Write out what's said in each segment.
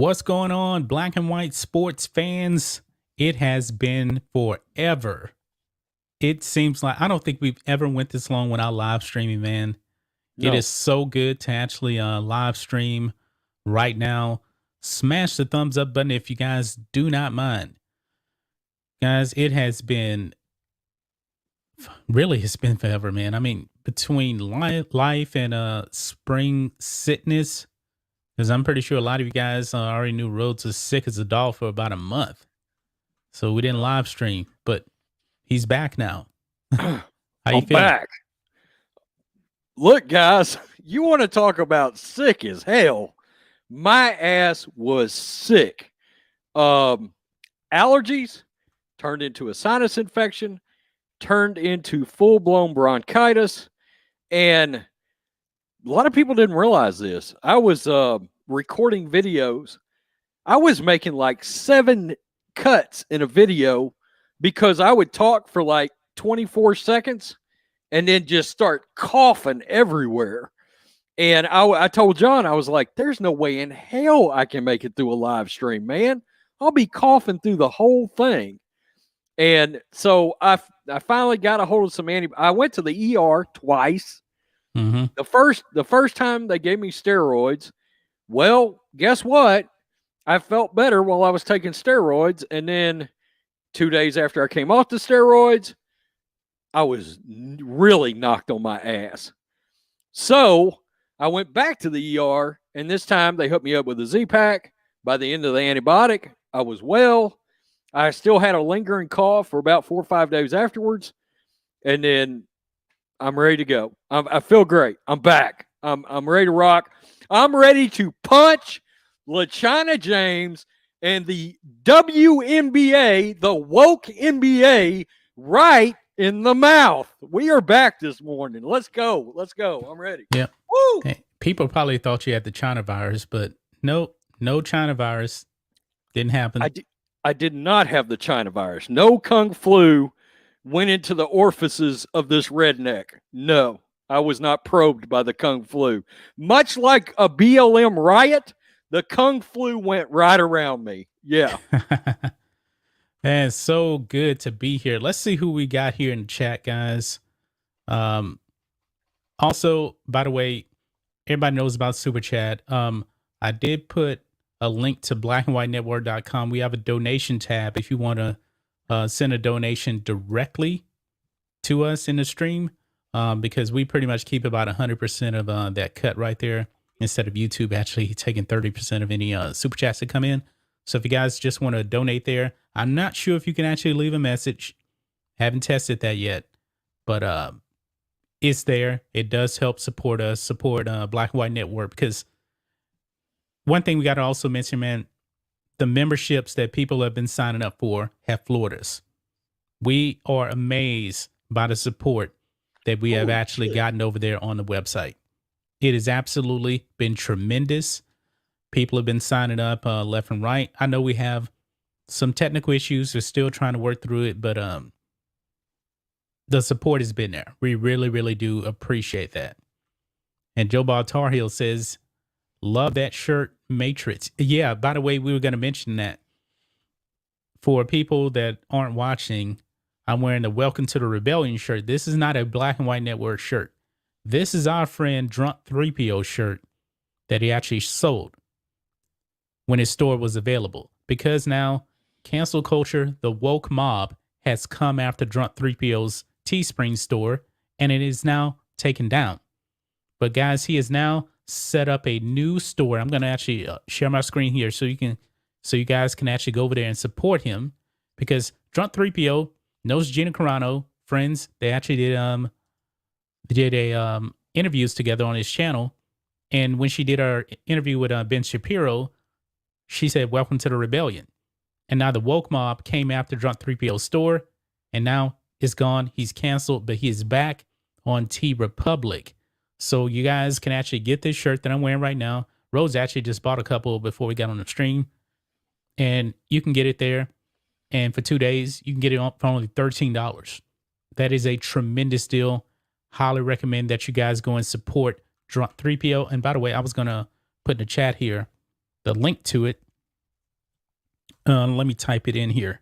What's going on, black and white sports fans? It has been forever. It seems like I don't think we've ever went this long without live streaming, man. It is No. so good to actually live stream right now. Smash the thumbs up button if you guys do not mind. Guys, it has been really it's been forever, man. I mean, between life and spring sickness, because I'm pretty sure a lot of you guys already knew Rhodes was sick as a dog for about a month. So we didn't live stream, but he's back now. How you I'm feeling? back. Look, guys, you want to talk about sick as hell. My ass was sick. Allergies turned into a sinus infection, turned into full-blown bronchitis, and a lot of people didn't realize this. I was recording videos. I was making like 7 cuts in a video because I would talk for like 24 seconds and then just start coughing everywhere. And I told John, I was like, there's no way in hell I can make it through a live stream, man. I'll be coughing through the whole thing. And so I finally got a hold of some I went to the ER twice. Mm-hmm. The first time they gave me steroids. Well, guess what? I felt better while I was taking steroids. And then 2 days after I came off the steroids, I was really knocked on my ass. So I went back to the ER, and this time they hooked me up with a Z-Pack. By the end of the antibiotic, I was well. I still had a lingering cough for about 4 or 5 days afterwards. And then I'm ready to go. I feel great. I'm back. I'm ready to rock. I'm ready to punch LeBron James and the WNBA, the woke NBA, right in the mouth. We are back this morning. Let's go. Let's go. I'm ready. Yeah. Woo! Hey, people probably thought you had the China virus, but no China virus. Didn't happen. I did not have the China virus. No Kung flu went into the orifices of this redneck. No, I was not probed by the Kung flu. Much like a BLM riot, the Kung flu went right around me. Yeah. Man, it's so good to be here. Let's see who we got here in the chat, guys. Also, by the way, everybody knows about Super Chat. I did put a link to blackandwhitenetwork.com. We have a donation tab if you want to send a donation directly to us in the stream, because we pretty much keep about 100% of that cut right there, instead of YouTube actually taking 30% of any super chats that come in. So if you guys just want to donate there, I'm not sure if you can actually leave a message. Haven't tested that yet, but it's there. It does help support us, support Black and White Network, because one thing we got to also mention, man, the memberships that people have been signing up for have floored us. We are amazed by the support that we have actually gotten over there on the website. It has absolutely been tremendous. People have been signing up left and right. I know we have some technical issues. We're still trying to work through it, but the support has been there. We really, really do appreciate that. And Joe Ball Tar Heel says, love that shirt, Matrix. Yeah, by the way, we were going to mention that. For people that aren't watching, I'm wearing the Welcome to the Rebellion shirt. This is not a Black and White Network shirt. This is our friend Drunk 3PO shirt that he actually sold when his store was available. Because now cancel culture, the woke mob, has come after Drunk 3PO's Teespring store, and it is now taken down. But guys, he has now set up a new store. I'm going to actually share my screen here so you guys can actually go over there and support him, because Drunk 3PO knows Gina Carano, friends. They actually did interviews together on his channel. And when she did her interview with Ben Shapiro, she said, welcome to the rebellion. And now the woke mob came after Drunk 3PO's store, and now it's gone. He's canceled, but he is back on T Republic. So you guys can actually get this shirt that I'm wearing right now. Rose actually just bought a couple before we got on the stream, and you can get it there. And for 2 days, you can get it for only $13. That is a tremendous deal. Highly recommend that you guys go and support Drunk 3PO. And by the way, I was going to put in the chat here the link to it Let me type it in here.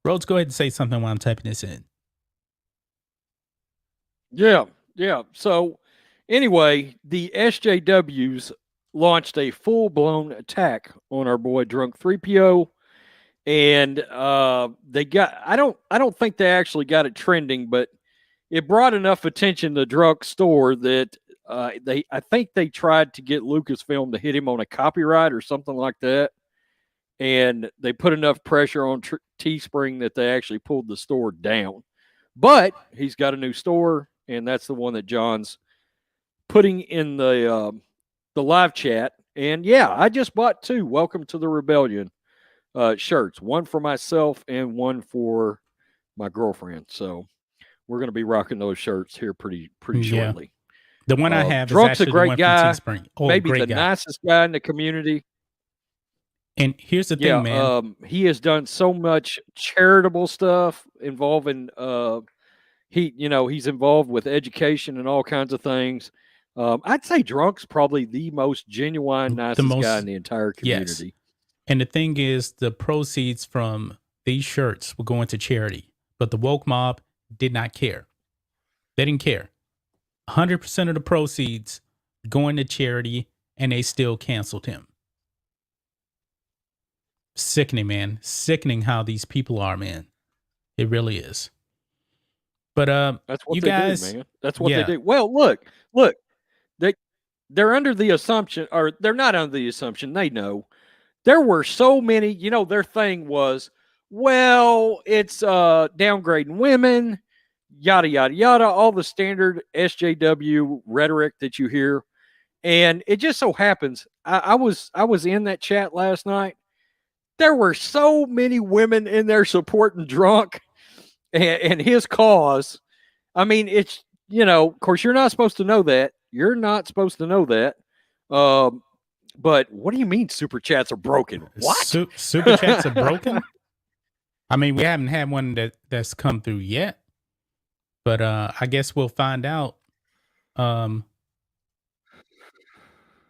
Rhodes, go ahead and say something while I'm typing this in. Yeah, yeah. So anyway, the SJWs launched a full blown attack on our boy Drunk 3PO, and they got. I don't think they actually got it trending, but it brought enough attention to Drunk's store that I think they tried to get Lucasfilm to hit him on a copyright or something like that, and they put enough pressure on Teespring that they actually pulled the store down. But he's got a new store, and that's the one that John's putting in the live chat. And yeah, I just bought 2 Welcome to the Rebellion shirts, one for myself and one for my girlfriend. So we're going to be rocking those shirts here pretty shortly. The one I have Drunk's is actually a great the one guy, from Teespring. Oh, maybe great the guy. nicest guy in the community. And here's the thing, man. He has done so much charitable stuff involving he's involved with education and all kinds of things. I'd say Drunk's probably the most genuine, nicest guy in the entire community. Yes. And the thing is, the proceeds from these shirts were going to charity, but the woke mob did not care. They didn't care. 100% of the proceeds going to charity, and they still canceled him. Sickening, man. Sickening how these people are, man. It really is. But that's what you they guys, do, man. That's what they do. Well, look, they're under the assumption, or they're not under the assumption. They know there were so many. Their thing was, well, it's downgrading women, yada yada yada, all the standard SJW rhetoric that you hear. And it just so happens I was in that chat last night. There were so many women in there supporting Drunk and his cause. I mean, it's, of course, you're not supposed to know that. You're not supposed to know that. But what do you mean super chats are broken? What? Super chats are broken? I mean, we haven't had one that's come through yet. But I guess we'll find out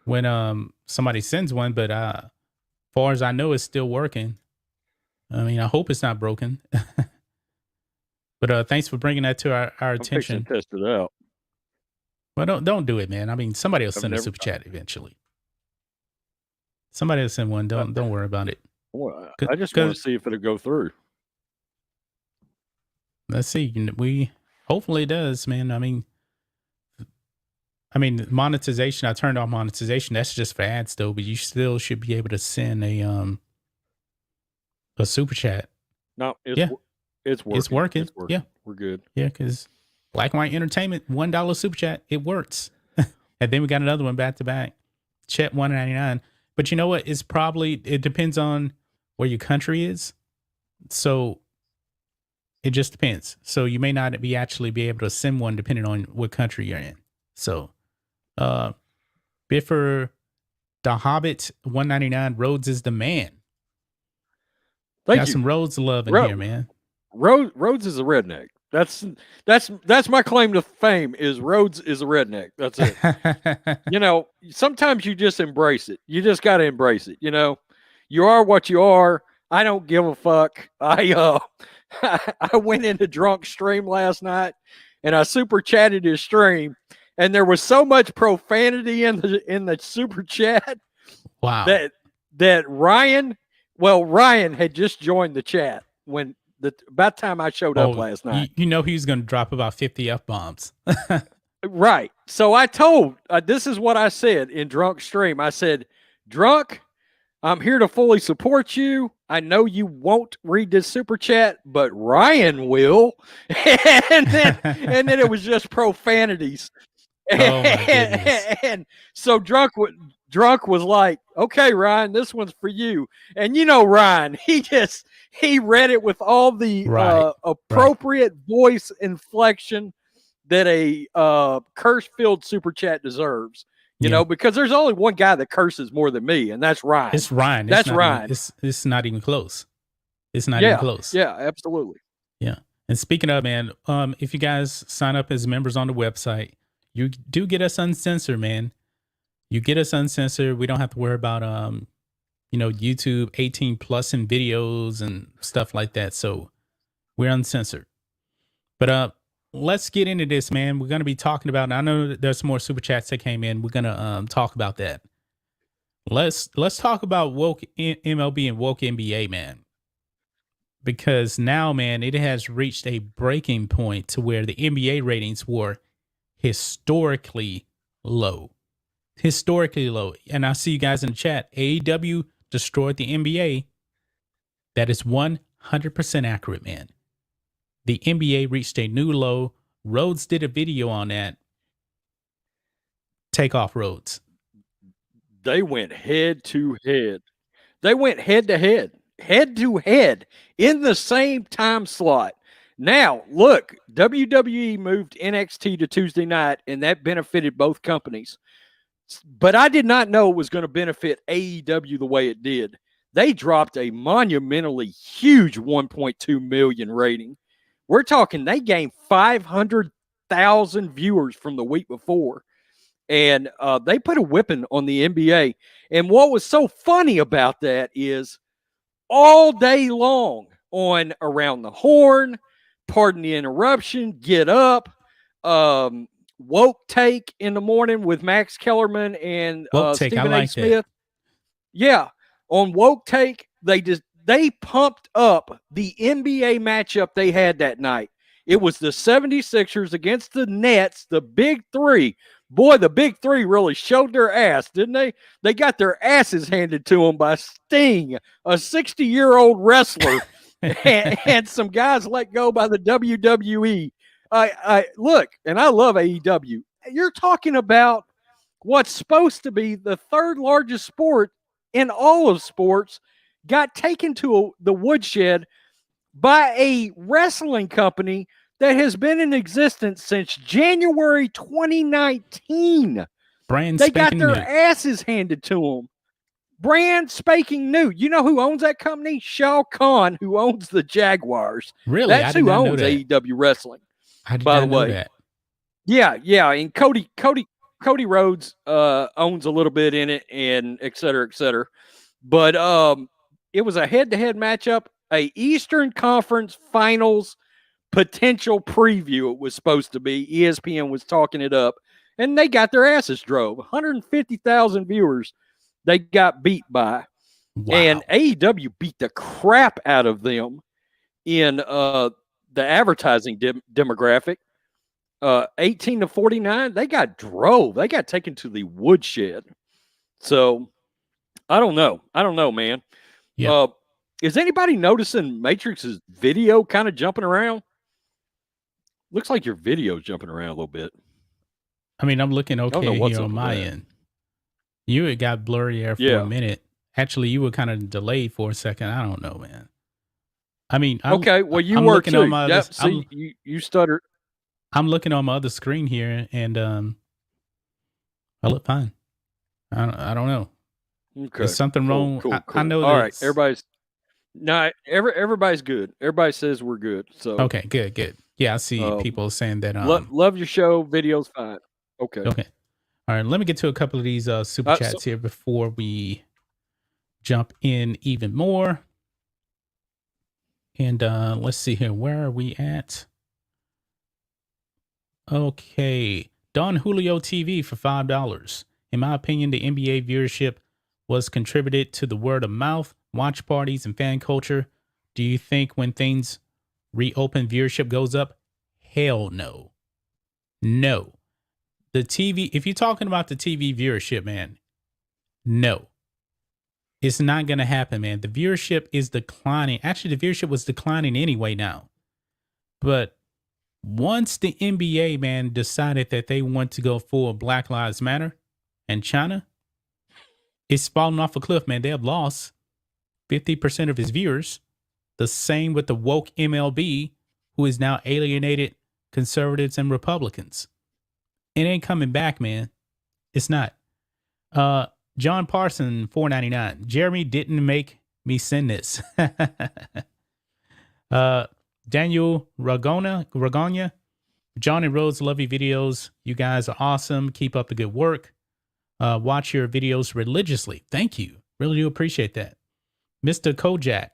when somebody sends one. But far as I know, it's still working. I mean, I hope it's not broken. But thanks for bringing that to our attention. I'm test it out. Well, don't do it, man. I mean, somebody will send a super chat eventually. Somebody will send one. Don't worry about it. Well, I just want to see if it'll go through. Let's see. Hopefully it does, man. I mean, monetization. I turned off monetization. That's just for ads, though. But you still should be able to send a super chat. No, it's working. It's working. Yeah, we're good. Yeah, because Black and White Entertainment $1 super chat, it works. And then we got another one back to back. Chat $1.99. But you know what? It depends on where your country is. So it just depends. So you may not be able to send one depending on what country you're in. So Biffer the Hobbit $1.99. Rhodes is the man. Got you. Some Rhodes love in here, man. Rhodes is a redneck. That's my claim to fame. Is Rhodes is a redneck. That's it. Sometimes you just embrace it. You just got to embrace it. You are what you are. I don't give a fuck. I went into Drunk stream last night and I super chatted his stream, and there was so much profanity in the super chat. Wow. That Ryan had just joined the chat when about time I showed up last night. He was going to drop about 50 F-bombs. Right. So I told, this is what I said in Drunk stream. I said, Drunk, I'm here to fully support you. I know you won't read this super chat, but Ryan will. and then it was just profanities. Oh my goodness. And so Drunk was like, okay, Ryan, this one's for you. And Ryan, he read it with all the appropriate voice inflection that a curse-filled super chat deserves. Because there's only one guy that curses more than me, and that's Ryan. It's Ryan. That's Ryan. It's not even close. It's not even close. Yeah, absolutely. Yeah. And speaking of, man, if you guys sign up as members on the website, you do get us uncensored, man. You get us uncensored. We don't have to worry about YouTube 18 plus in videos and stuff like that. So we're uncensored. But let's get into this, man. We're gonna be talking about. I know that there's more super chats that came in. We're gonna talk about that. Let's talk about woke MLB and woke NBA, man. Because now, man, it has reached a breaking point to where the NBA ratings were historically low. Historically low. And I see you guys in the chat. AEW destroyed the NBA. That is 100% accurate, man. The NBA reached a new low. Rhodes did a video on that. Take off, Rhodes. They went head to head. They went head to head in the same time slot. Now, look, WWE moved NXT to Tuesday night, and that benefited both companies. But I did not know it was going to benefit AEW the way it did. They dropped a monumentally huge 1.2 million rating. We're talking they gained 500,000 viewers from the week before. And they put a whipping on the NBA. And what was so funny about that is all day long on Around the Horn, Pardon the Interruption, Get Up, Woke Take in the morning with Max Kellerman and Stephen A. Smith. Yeah, on Woke Take, they pumped up the NBA matchup they had that night. It was the 76ers against the Nets, the big three. Boy, the big three really showed their ass, didn't they? They got their asses handed to them by Sting, a 60-year-old wrestler, and some guys let go by the WWE. Look, and I love AEW. You're talking about what's supposed to be the third largest sport in all of sports, got taken to the woodshed by a wrestling company that has been in existence since January 2019. They got their asses handed to them. Brand spanking new. You know who owns that company? Shao Kahn, who owns the Jaguars. Really? That's who owns AEW Wrestling. I did not know that. Yeah. And Cody Rhodes owns a little bit in it, and et cetera, et cetera. But it was a head-to-head matchup, a Eastern Conference Finals potential preview. It was supposed to be. ESPN was talking it up, and they got their asses drove. 150,000 viewers they got beat by. Wow. And AEW beat the crap out of them in the advertising demographic. 18 to 49, they got drove. They got taken to the woodshed. So I don't know, man. Yeah. Is anybody noticing Matrix's video kind of jumping around? Looks like your video's jumping around a little bit. I mean, I'm looking okay here on my end. You had got blurry there for a minute. Actually, you were kind of delayed for a second. I don't know, man. I mean, okay. Well, you were too. See, you stuttered. I'm looking on my other screen here, and I look fine. I don't know. Okay. Is something wrong? Cool. I know. All right. Everybody's good. Everybody says we're good. So okay, good. Yeah, I see people saying that. Love your show. Video's fine. Okay. All right. Let me get to a couple of these super chats here before we jump in even more. And let's see here. Where are we at? Okay. Don Julio TV for $5. In my opinion, the NBA viewership was contributed to the word of mouth, watch parties, and fan culture. Do you think when things reopen, viewership goes up? Hell no. No. The TV, if you're talking about the TV viewership, man, no. It's not going to happen, man. The viewership is declining. Actually, the viewership was declining anyway now. But once the NBA, man, decided that they want to go full Black Lives Matter and China, it's falling off a cliff, man. They have lost 50% of its viewers. The same with the woke MLB, who is now alienated conservatives and Republicans. It ain't coming back, man. It's not. John Parson, $4.99. Jeremy didn't make me send this. Daniel Ragonia. John and Rose, love your videos. You guys are awesome. Keep up the good work. Watch your videos religiously. Thank you. Really do appreciate that. Mr. Kojak,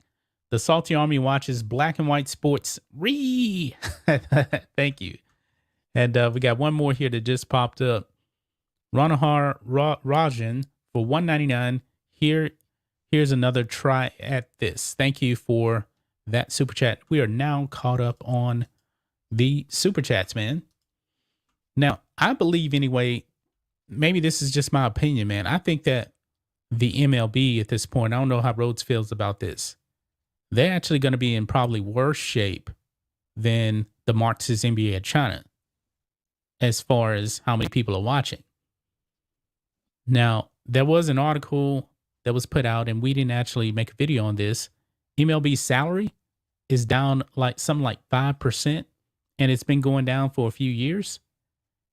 the Salty Army watches black and white sports. Thank you. And we got one more here that just popped up. Ranahar Rajan for $1.99. Here's another try at this. Thank you for that super chat. We are now caught up on the super chats, man. Now, I believe anyway, maybe this is just my opinion, man. I think that the MLB at this point, I don't know how Rhodes feels about this. They're actually going to be in probably worse shape than the Marxist NBA of China as far as how many people are watching. Now, there was an article that was put out, and we didn't actually make a video on this. MLB's salary is down like something like 5%, and it's been going down for a few years.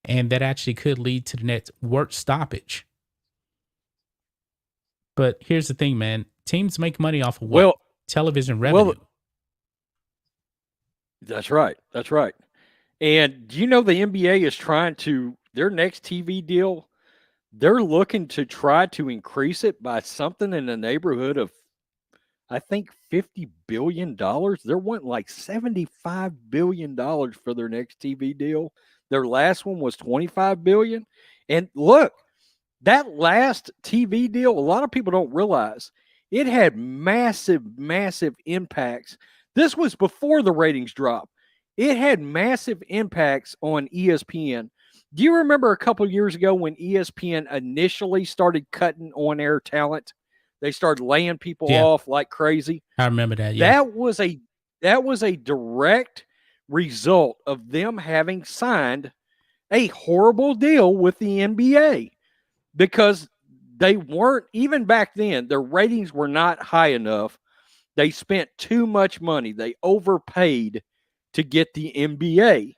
And that actually could lead to the next work stoppage. But here's the thing, man. Teams make money off of what? Well, television revenue. Well, that's right. That's right. And do you know the NBA is trying to, their next TV deal, they're looking to try to increase it by something in the neighborhood of, I think, $50 billion. They're wanting like $75 billion for their next TV deal. Their last one was $25 billion. And look, that last TV deal, a lot of people don't realize it had massive, massive impacts. This was before the ratings drop. It had massive impacts on ESPN. Do you remember a couple of years ago when ESPN initially started cutting on-air talent? They started laying people off like crazy. I remember that. Yeah, that was a direct result of them having signed a horrible deal with the NBA, because they weren't, even back then, their ratings were not high enough. They spent too much money. They overpaid to get the NBA.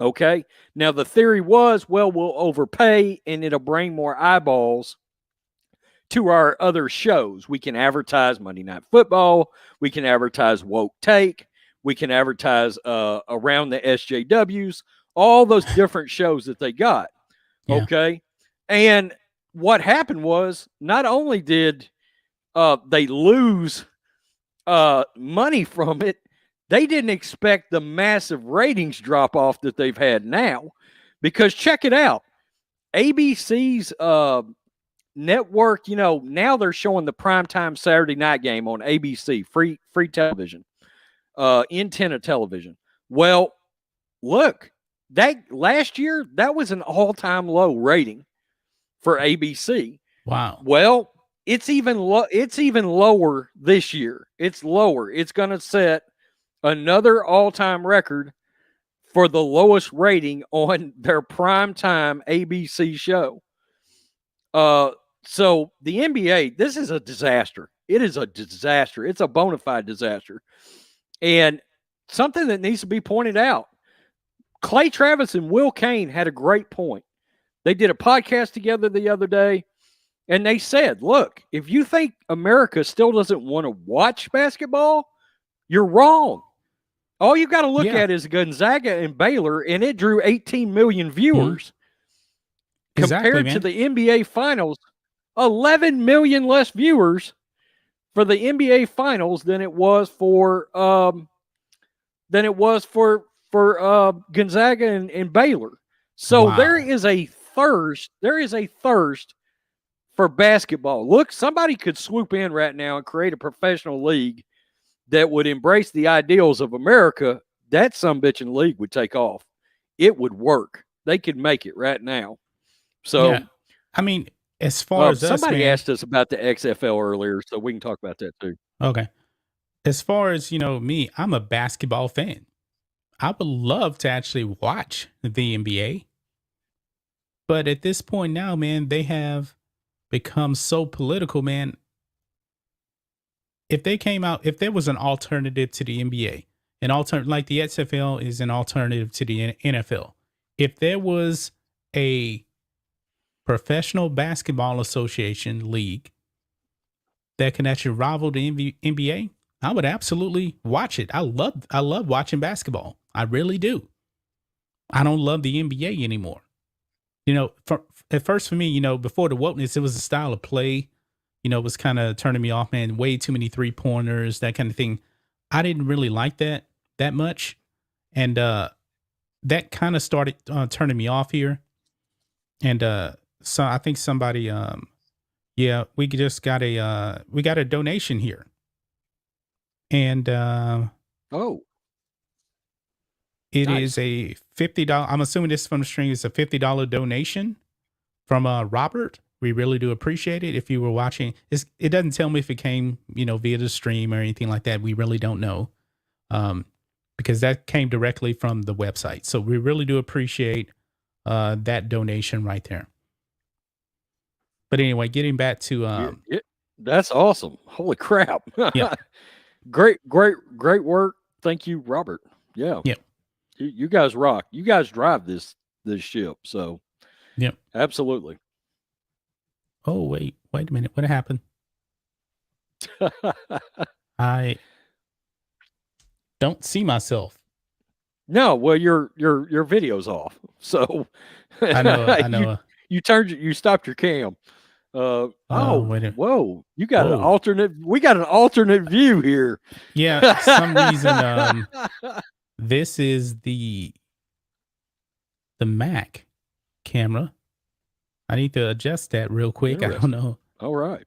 Okay. Now the theory was, well, we'll overpay and it'll bring more eyeballs to our other shows. We can advertise Monday Night Football. We can advertise Woke Take. We can advertise Around the SJWs, all those different shows that they got. Yeah. Okay. And what happened was, not only did they lose money from it, they didn't expect the massive ratings drop off that they've had now. Because check it out. ABC's network, you know, now they're showing the primetime Saturday night game on ABC, free television, antenna television. Well, look, that last year, that was an all-time low rating for ABC. Wow. Well, it's even lower this year. It's lower. It's going to set another all-time record for the lowest rating on their primetime ABC show. So the NBA, this is a disaster. It is a disaster. It's a bona fide disaster. And something that needs to be pointed out, Clay Travis and Will Kane had a great point. They did a podcast together the other day, and they said, look, if you think America still doesn't want to watch basketball, you're wrong. All you got to look at is Gonzaga and Baylor, and it drew 18 million viewers. Compared to the NBA Finals, 11 million less viewers for the NBA Finals than it was for Gonzaga and Baylor. So there is a thirst. There is a thirst for basketball. Look, somebody could swoop in right now and create a professional league that would embrace the ideals of America. That sumbitching league would take off. It would work. They could make it right now. So, I mean, as far as somebody asked us about the XFL earlier, so we can talk about that too. Okay. As far as, you know, me, I'm a basketball fan. I would love to actually watch the NBA. But at this point now, man, they have become so political, man. If they came out, if there was an alternative to the NBA, like the XFL is an alternative to the NFL. If there was a professional basketball association league that can actually rival the NBA, I would absolutely watch it. I love watching basketball. I really do. I don't love the NBA anymore. You know, at first for me, you know, before the wokeness, it was a style of play was kind of turning me off, man. Way too many 3-pointers, that kind of thing. I didn't really like that much. And that kind of started turning me off here. And so I think somebody yeah, we just got a donation here. And Oh, it nice. is a $50. I'm assuming this is from the string. It's a $50 donation from Robert. We really do appreciate it. If you were watching, it doesn't tell me if it came, via the stream or anything like that. We really don't know, because that came directly from the website. So we really do appreciate that donation right there. But anyway, getting back to That's awesome. Holy crap. yeah, Great work. Thank you, Robert. Yeah. yeah, You guys rock. You guys drive this ship. So yeah. absolutely. Oh wait a minute. What happened? I don't see myself. No, well, your video's off. So I know. you stopped your cam. Wait a Whoa, you got an Whoa. alternate. We got an alternate view here. Yeah, some reason this is the Mac camera. I need to adjust that real quick. I don't know. All right.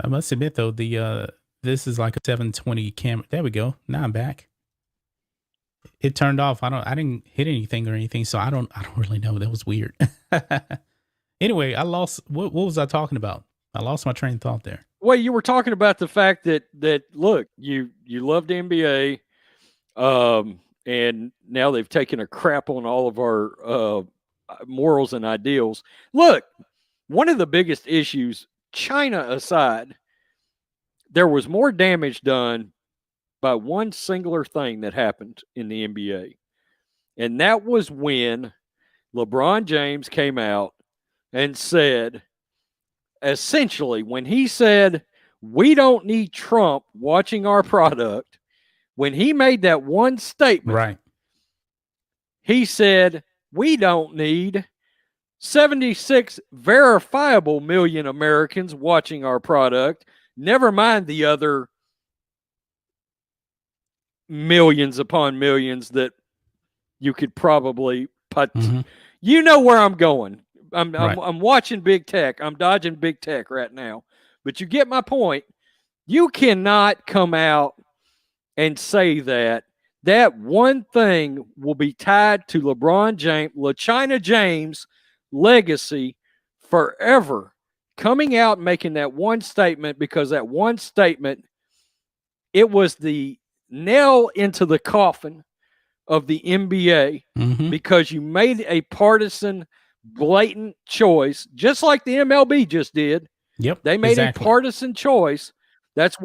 I must admit though, this is like a 720 camera. There we go. Now I'm back. It turned off. I didn't hit anything or anything, so I don't really know. That was weird. Anyway, I lost what was I talking about? I lost my train of thought there. Well, you were talking about the fact that look, you loved NBA, and now they've taken a crap on all of our morals and ideals. Look, one of the biggest issues, China aside, there was more damage done by one singular thing that happened in the NBA. And that was when LeBron James came out and said, essentially, when he said, we don't need Trump watching our product, when he made that one statement, Right. he said, we don't need 76 verifiable million Americans watching our product, never mind the other millions upon millions that you could probably put. Mm-hmm. You know where I'm going. Right. I'm watching big tech. I'm dodging big tech right now. But you get my point. You cannot come out and say that one thing will be tied to LeBron James, LaChina James' legacy forever. Coming out and making that one statement, because that one statement, it was the nail into the coffin of the NBA, Mm-hmm. because you made a partisan, blatant choice, just like the MLB just did. Yep. They made exactly. a partisan choice. That's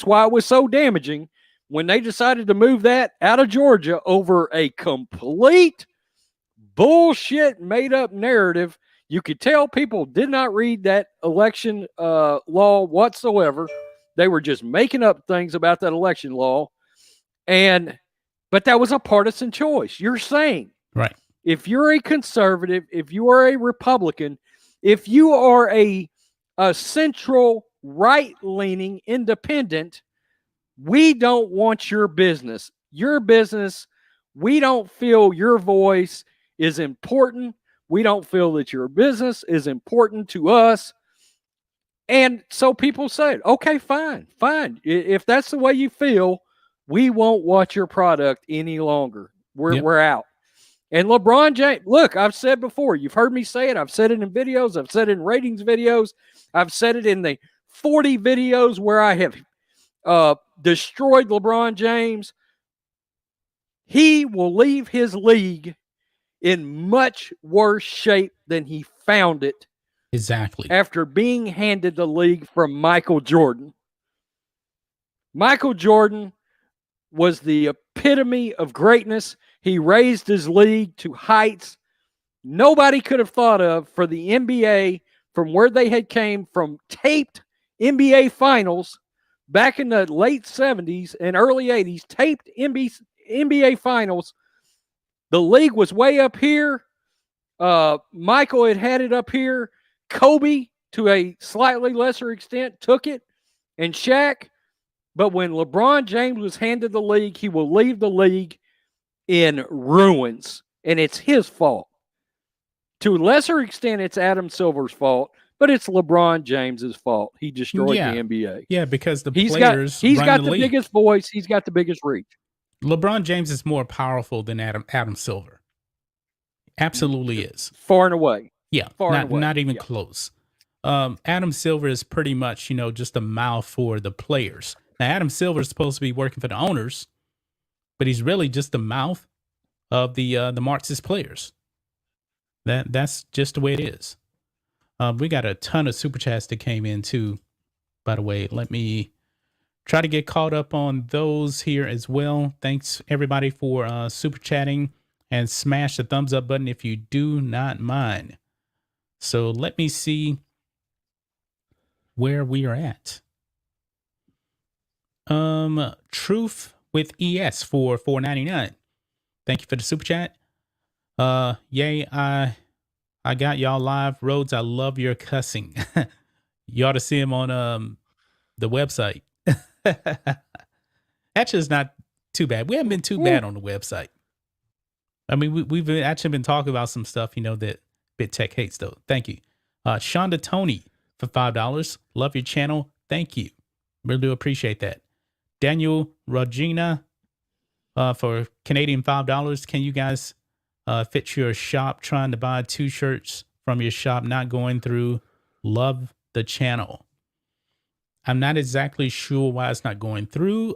why it was so damaging when they decided to move that out of Georgia over a complete bullshit made up narrative. You could tell people did not read that election law whatsoever. They were just making up things about that election law. But that was a partisan choice. You're saying, right, if you're a conservative, if you are a Republican, if you are a central right-leaning independent, we don't want your business. Your business, we don't feel your voice is important. We don't feel that your business is important to us. And so people said, okay, fine. If that's the way you feel, we won't watch your product any longer. We're out. And LeBron James, look, I've said before, you've heard me say it. I've said it in videos. I've said it in ratings videos. I've said it in the 40 videos where I have destroyed LeBron James. He will leave his league in much worse shape than he found it. Exactly. After being handed the league from Michael Jordan. Michael Jordan was the epitome of greatness. He raised his league to heights nobody could have thought of for the NBA, from where they had came from taped NBA finals back in the late 70s and early 80s, taped NBA finals. The league was way up here. Michael had it up here. Kobe to a slightly lesser extent, took it, and Shaq. But when LeBron James was handed the league, he will leave the league in ruins, and it's his fault. To a lesser extent, it's Adam Silver's fault, but it's LeBron James's fault. He destroyed the NBA. Yeah, because the he's players got run the league. biggest voice. He's got the biggest reach. LeBron James is more powerful than Adam Silver. Absolutely is. Far and away. Yeah, not even close. Adam Silver is pretty much, just a mouth for the players. Now, Adam Silver is supposed to be working for the owners, but he's really just the mouth of the Marxist players. That's just the way it is. We got a ton of super chats that came in too. By the way, let me try to get caught up on those here as well. Thanks everybody for super chatting, and smash the thumbs up button if you do not mind. So let me see where we are at. Truth with ES for $4.99. Thank you for the super chat. Yay, I got y'all live. Rhodes, I love your cussing. You ought to see him on the website. Actually, it's not too bad. We haven't been too bad on the website. I mean, we've actually been talking about some stuff, that Bit Tech hates, though. Thank you. Shonda Tony for $5. Love your channel. Thank you. Really do appreciate that. Daniel Regina for Canadian $5. Can you guys fit your shop? Trying to buy 2 shirts from your shop, not going through. Love the channel. I'm not exactly sure why it's not going through.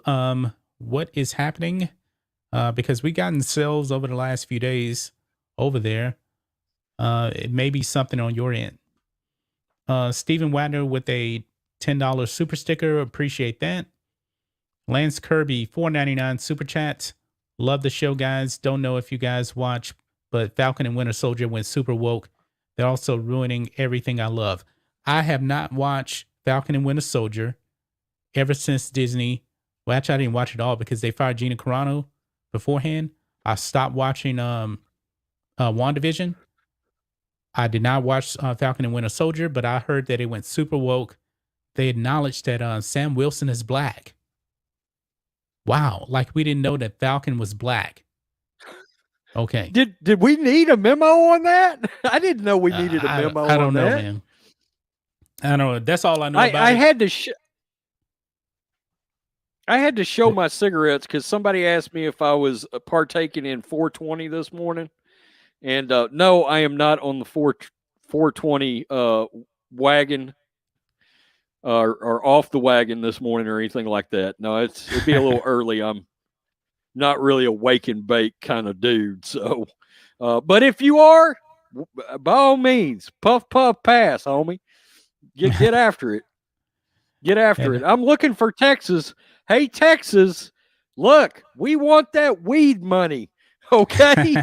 What is happening? Because we gotten sales over the last few days over there. It may be something on your end. Stephen Wagner with a $10 super sticker. Appreciate that. Lance Kirby, $4.99 super chat. Love the show, guys. Don't know if you guys watch, but Falcon and Winter Soldier went super woke. They're also ruining everything I love. I have not watched Falcon and Winter Soldier ever since Disney. Well, actually, I didn't watch it all because they fired Gina Carano beforehand. I stopped watching WandaVision. I did not watch Falcon and Winter Soldier, but I heard that it went super woke. They acknowledged that Sam Wilson is black. Wow, like we didn't know that Falcon was black. Okay. Did we need a memo on that? I didn't know we needed a memo on that. I don't know, man. I don't know. That's all I know about it. I had to show my cigarettes because somebody asked me if I was partaking in 420 this morning. And no, I am not on the 420 wagon or off the wagon this morning or anything like that. No, it'd be a little early. I'm not really a wake and bake kind of dude. So, but if you are, by all means, puff, pass, homie. Get after it. Get after it. I'm looking for Texas. Hey, Texas, look, we want that weed money. Okay.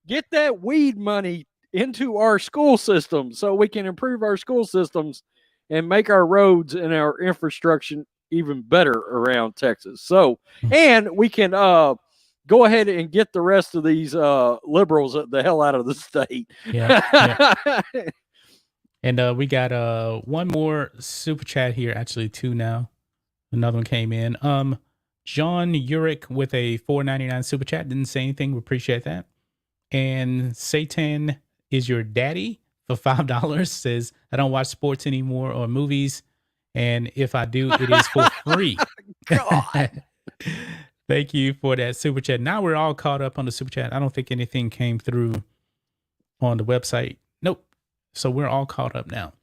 Get that weed money into our school system so we can improve our school systems and make our roads and our infrastructure even better around Texas. So, and we can go ahead and get the rest of these liberals the hell out of the state. Yeah. And we got one more super chat here, actually 2 now. Another one came in. John Urick with a $4.99 super chat. Didn't say anything. We appreciate that. And Satan is your daddy for $5 says, I don't watch sports anymore or movies. And if I do, it is for free. God. Thank you for that super chat. Now we're all caught up on the super chat. I don't think anything came through on the website. Nope. So we're all caught up now.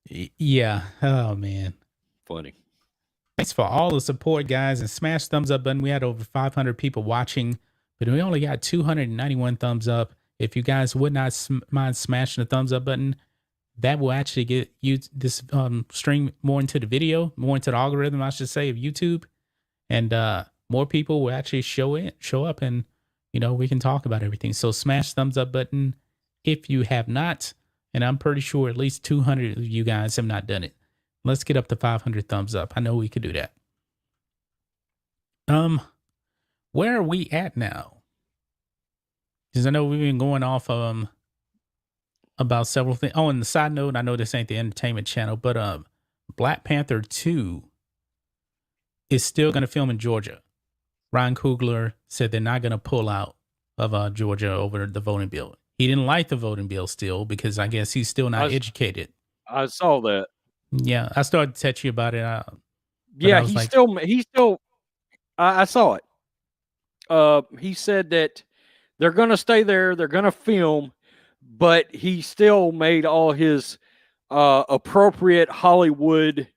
Yeah. Oh, man. Funny. Thanks for all the support, guys, and smash thumbs up button. We had over 500 people watching, but we only got 291 thumbs up. If you guys would not mind smashing the thumbs up button, that will actually get you this stream more into the video, more into the algorithm, I should say, of YouTube, and more people will actually show up, and we can talk about everything. So smash thumbs up button if you have not, and I'm pretty sure at least 200 of you guys have not done it. Let's get up to 500 thumbs up. I know we could do that. Where are we at now? Because I know we've been going off about several things. Oh, and the side note, I know this ain't the entertainment channel, but Black Panther 2 is still going to film in Georgia. Ryan Coogler said they're not going to pull out of Georgia over the voting bill. He didn't like the voting bill still because I guess he's still not educated. I saw that. Yeah, I started to text you about it. Yeah, he still. I saw it. He said that they're going to stay there. They're going to film, but he still made all his appropriate Hollywood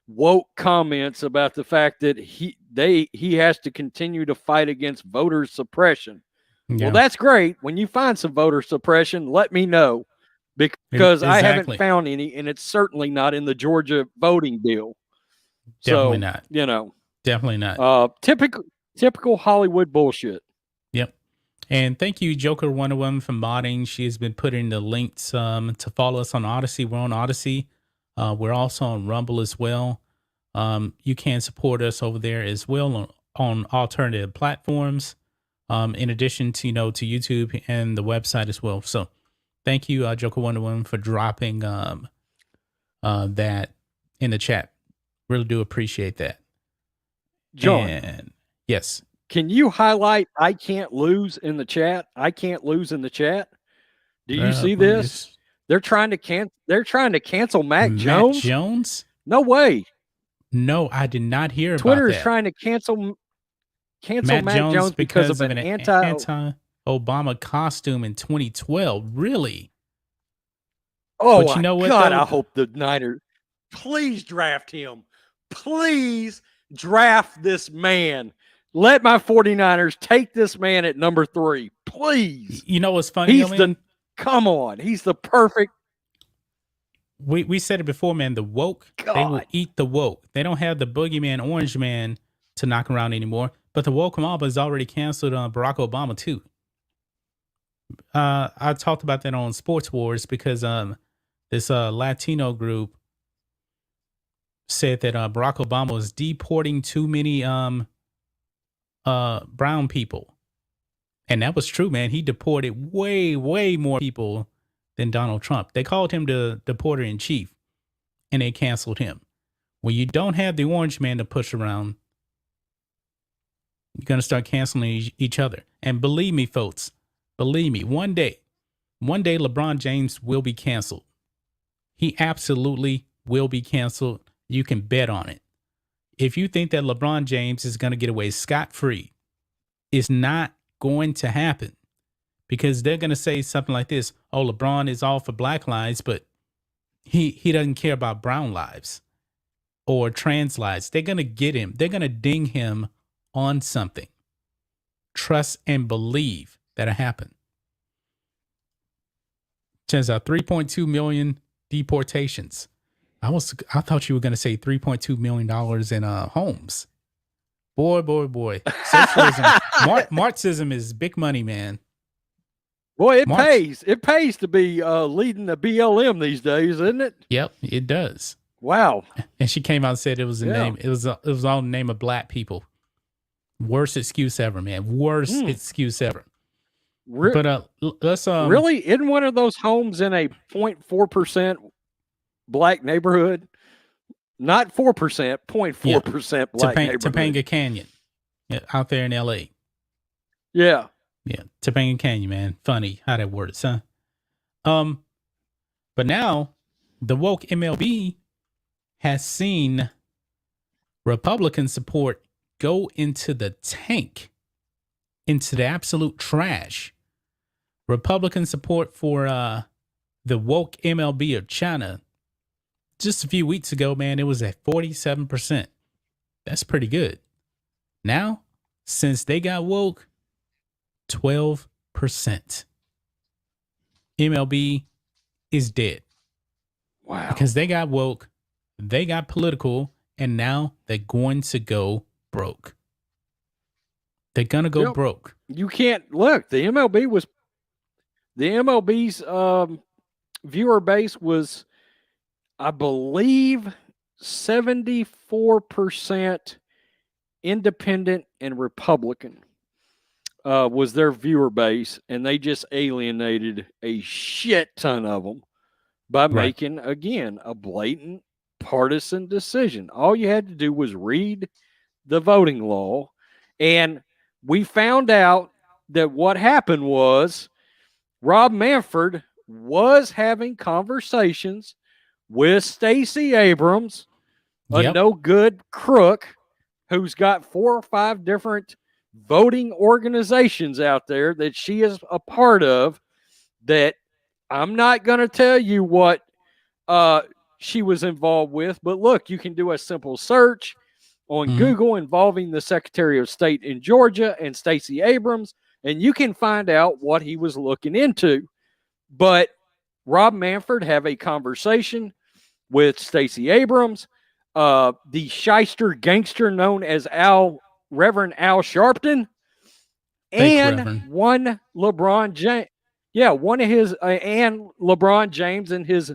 woke comments about the fact that he has to continue to fight against voter suppression. Yeah. Well, that's great. When you find some voter suppression, let me know, because I haven't found any, and it's certainly not in the Georgia voting bill. Definitely not. You know, definitely not. Typical Hollywood bullshit. Yep. And thank you, Joker 101, for modding. She has been putting the links to follow us on Odyssey. We're on Odyssey. We're also on Rumble as well. You can support us over there as well on alternative platforms. In addition to, to YouTube and the website as well. So thank you, Joker 101, for dropping that in the chat. Really do appreciate that. John. And yes. Can you highlight I can't lose in the chat? I can't lose in the chat. Do you see this? They're trying to cancel Mac Jones. Mac Jones? No way. No, I did not hear about that. Twitter is trying to cancel Mac Jones because of an anti-Obama costume in 2012. Really? Oh, but you know what, God, I hope the Niners please draft him. Please draft this man. Let my 49ers take this man at number 3. Please. You know what's funny? Come on. He's the perfect. We said it before, man. The woke, God. They will eat the woke. They don't have the boogeyman, orange man to knock around anymore. But the woke mob has already canceled Barack Obama too. I talked about that on Sports Wars because this Latino group said that Barack Obama was deporting too many brown people. And that was true, man. He deported way, way more people than Donald Trump. They called him the deporter in chief, and they canceled him. When you don't have the orange man to push around, you're going to start canceling each other. And believe me, folks, believe me, one day LeBron James will be canceled. He absolutely will be canceled. You can bet on it. If you think that LeBron James is going to get away scot-free, it's not going to happen, because they're going to say something like this: oh, LeBron is all for black lives, but he doesn't care about brown lives or trans lives. They're going to get him. They're going to ding him on something. Trust and believe that'll happen. Turns out 3.2 million deportations. I thought you were going to say $3.2 million in homes. Boy. Socialism. Marxism is big money, man. Boy, it pays. It pays to be leading the BLM these days, isn't it? Yep, it does. Wow. And she came out and said it was name. It was all in the name of black people. Worst excuse ever, man. Worst excuse ever. But let's really, isn't one of those homes in a 0.4% black neighborhood? Not 4%, 0.4% black neighborhood. Topanga Canyon, out there in LA. Yeah. Yeah, Topanga Canyon, man. Funny how that works, huh? But now the woke MLB has seen Republican support go into the tank, into the absolute trash. Republican support for the woke MLB of China, just a few weeks ago, man, it was at 47%. That's pretty good. Now, since they got woke, 12%. MLB is dead. Wow. Because they got woke, they got political, and now they're going to go broke. They're going to go broke. You can't look. The MLB's viewer base was, I believe, 74% independent and Republican. was their viewer base, and they just alienated a shit ton of them by Right. making, again, a blatant partisan decision. All you had to do was read the voting law, and we found out that what happened was Rob Manfred was having conversations with Stacey Abrams, a Yep. no good crook who's got 4 or 5 different voting organizations out there that she is a part of, that I'm not going to tell you what she was involved with, but look, you can do a simple search on Google involving the Secretary of State in Georgia and Stacey Abrams, and you can find out what he was looking into. But Rob Manfred have a conversation with Stacey Abrams, the shyster gangster known as Reverend Al Sharpton, Fake and Reverend. one LeBron James. Yeah, one of his and LeBron James and his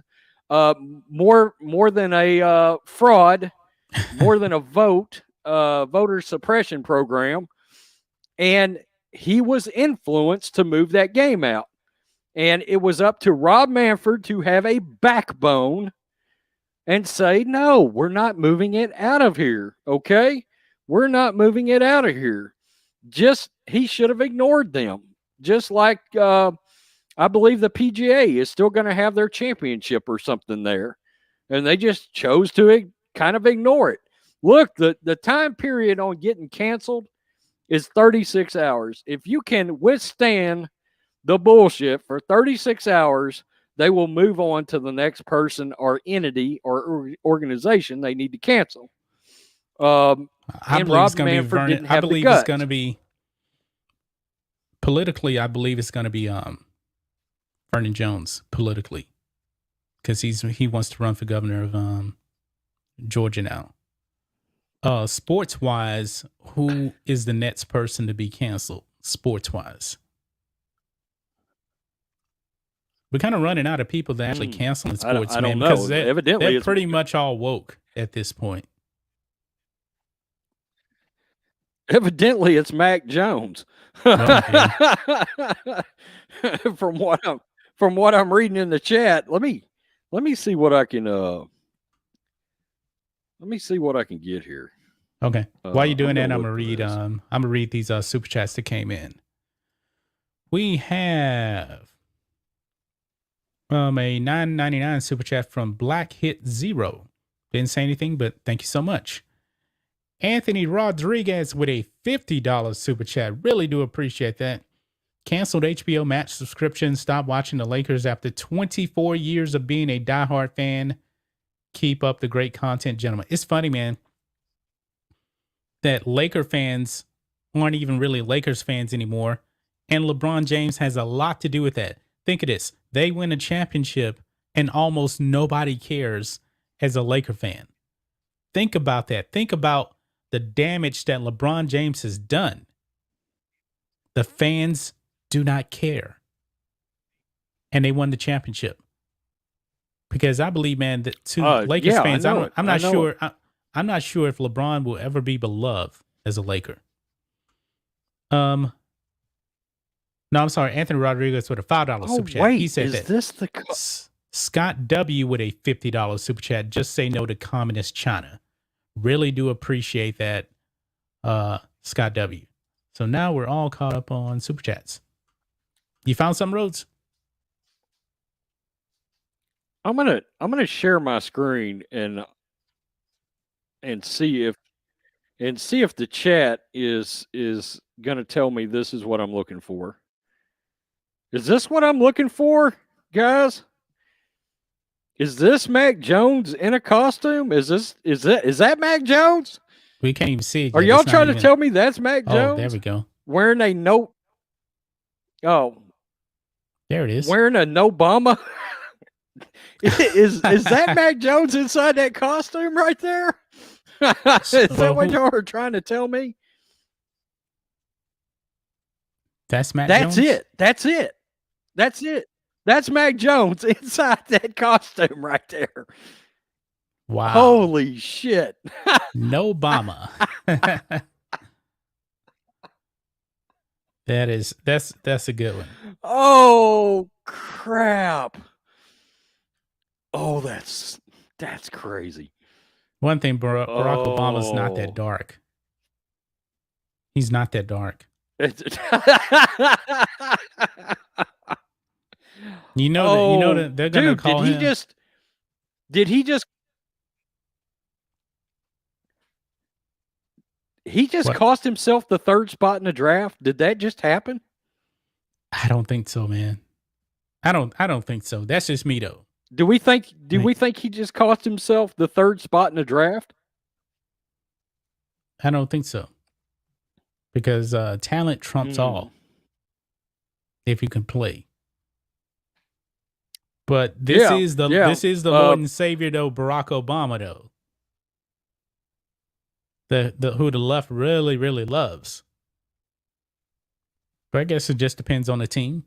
more than a fraud, more than a voter suppression program, and he was influenced to move that game out. And it was up to Rob Manfred to have a backbone and say, no, we're not moving it out of here. Okay? We're not moving it out of here. He should have ignored them. Just like I believe the PGA is still going to have their championship or something there. And they just chose to kind of ignore it. Look, the time period on getting canceled is 36 hours. If you can withstand the bullshit for 36 hours, they will move on to the next person or entity or organization they need to cancel. I and believe Rob it's going to be Manfred Vernon. didn't I have the believe guts. it's going to be politically. I believe it's going to be Vernon Jones politically, because he wants to run for governor of Georgia now. Sports wise, who is the next person to be canceled? Sports wise, we're kind of running out of people that actually cancel in sports, I don't man, know. because Evidently, they're it's pretty much all woke at this point. Evidently, it's Mac Jones. Well, from what I'm reading in the chat, let me see what I can get here. Okay. While you're doing that, I'm gonna read these super chats that came in. We have a $9.99 super chat from Black Hit Zero. Didn't say anything, but thank you so much. Anthony Rodriguez with a $50 super chat. Really do appreciate that. Canceled HBO Max subscription. Stopped watching the Lakers after 24 years of being a diehard fan. Keep up the great content, gentlemen. It's funny, man, that Laker fans aren't even really Lakers fans anymore. And LeBron James has a lot to do with that. Think of this. They win a championship and almost nobody cares as a Laker fan. Think about that. Think about the damage that LeBron James has done. The fans do not care. And they won the championship. Because I believe, man, that to Lakers fans, I'm not sure. I'm not sure if LeBron will ever be beloved as a Laker. No, I'm sorry. Anthony Rodriguez with a $5 super chat. He said that. Is this the Scott W with a $50 super chat? Just say no to communist China. Really do appreciate that, Scott W. So now we're all caught up on super chats. You found some, Rhodes? I'm gonna share my screen and see if the chat is gonna tell me this is what I'm looking for. Is this what I'm looking for, guys? Is this Mac Jones in a costume? Is that Mac Jones? We can't even see it. Are y'all trying to tell me that's Mac Jones? Oh, there we go. Wearing a no. Oh, there it is. Wearing a Obama. is that Mac Jones inside that costume right there? Is that what y'all are trying to tell me? That's Mac Jones? That's it. That's Mac Jones inside that costume right there. Wow. Holy shit. No Obama. That's a good one. Oh crap! Oh, that's crazy. One thing, Barack Obama's not that Oh. dark. He's not that dark. You know that. You know Oh, that they're gonna dude, call him. did he just What? cost himself the third spot in the draft? Did that just happen? I don't think so, man. I don't think so. That's just me though. Do we think Like, he just cost himself the third spot in the draft? I don't think so. Because talent trumps all if you can play. But this Yeah, is the yeah. Lord and Savior though, Barack Obama though. The who the left really, really loves. But I guess it just depends on the team.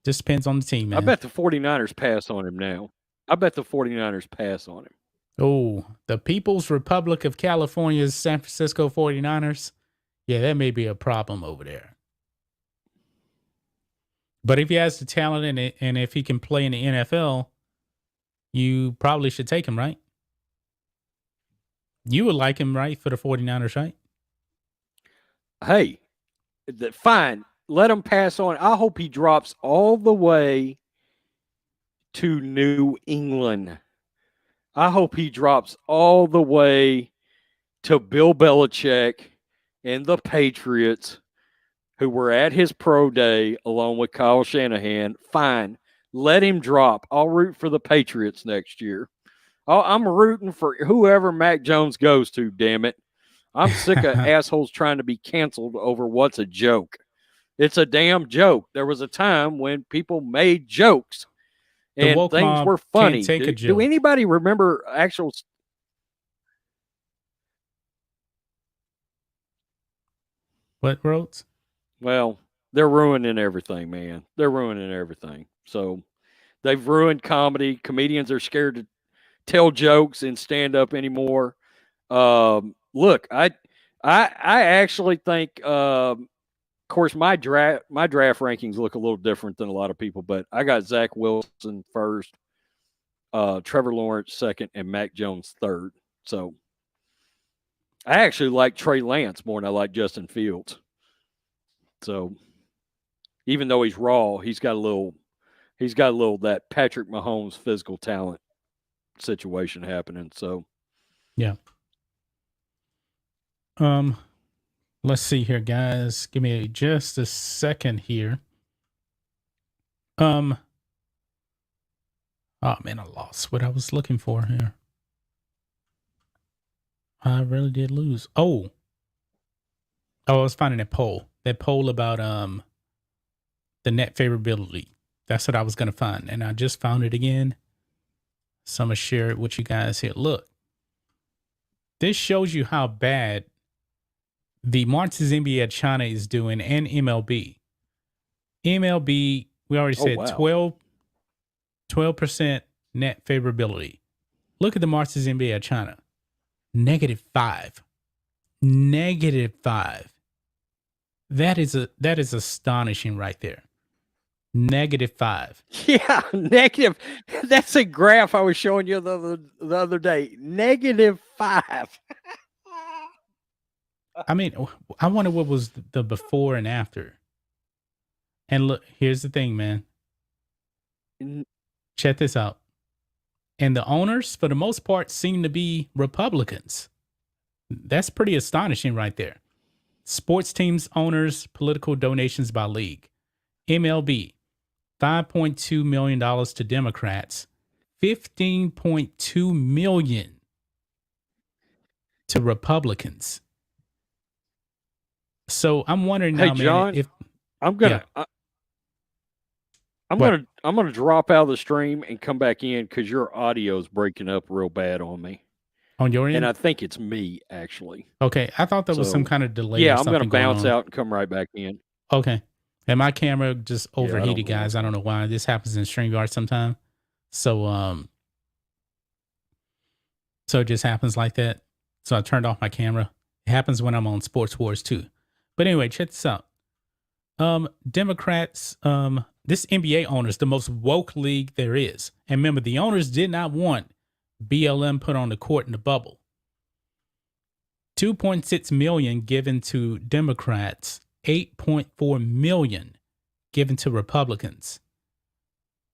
Just depends on the team, I man. bet the 49ers pass on him now. I bet the 49ers pass on him. Oh, the People's Republic of California's San Francisco 49ers. Yeah, that may be a problem over there. But if he has the talent in it and if he can play in the NFL, you probably should take him, right? You would like him, right, for the 49ers, right? Hey, fine. Let him pass on. I hope he drops all the way to New England. I hope he drops all the way to Bill Belichick and the Patriots, who were at his pro day along with Kyle Shanahan. Fine. Let him drop. I'll root for the Patriots next year. I'm rooting for whoever Mac Jones goes to, damn it. I'm sick of assholes trying to be canceled over what's a joke. It's a damn joke. There was a time when people made jokes The and woke things mob were can't funny. take a Do joke. anybody remember actual? What, Rhodes? Well, they're ruining everything, man. They're ruining everything. So they've ruined comedy. Comedians are scared to tell jokes and stand up anymore. Look, I actually think. Of course, my draft rankings look a little different than a lot of people, but I got Zach Wilson first, Trevor Lawrence second, and Mac Jones third. So I actually like Trey Lance more than I like Justin Fields. So even though he's raw, he's got a little that Patrick Mahomes physical talent situation happening. So Yeah. Let's see here, guys. Give me just a second here. Oh man, I lost what I was looking for here. I really did lose. Oh, I was finding that poll. That poll about the net favorability. That's what I was gonna find, and I just found it again. So I'm gonna share it with you guys here. Look, this shows you how bad the Martins NBA at China is doing, and MLB. MLB, we already said wow. 12% net favorability. Look at the Martins NBA at China. -5. -5. That is astonishing right there. -5. Yeah, negative. That's a graph I was showing you the other day. -5. I mean, I wonder what was the before and after. And look, here's the thing, man. Check this out. And the owners, for the most part, seem to be Republicans. That's pretty astonishing right there. Sports teams, owners, political donations by league. MLB, $5.2 million to Democrats, $15.2 million to Republicans. So I'm wondering Hey, now, man, John, if I'm gonna yeah, I'm what gonna drop out of the stream and come back in because your audio is breaking up real bad on me, on your and end? I think it's me actually. Okay, I thought there was some So kind of delay or yeah, I'm gonna something going bounce on. out and come right back in. Okay, and my camera just Yeah, I don't overheated, know guys. what's I going don't know on. why. This happens in StreamYard sometime. So so it just happens like that. So I turned off my camera. It happens when I'm on Sports Wars too. But anyway, check this out. Democrats, this NBA owner is the most woke league there is. And remember, the owners did not want BLM put on the court in the bubble. 2.6 million given to Democrats, 8.4 million given to Republicans.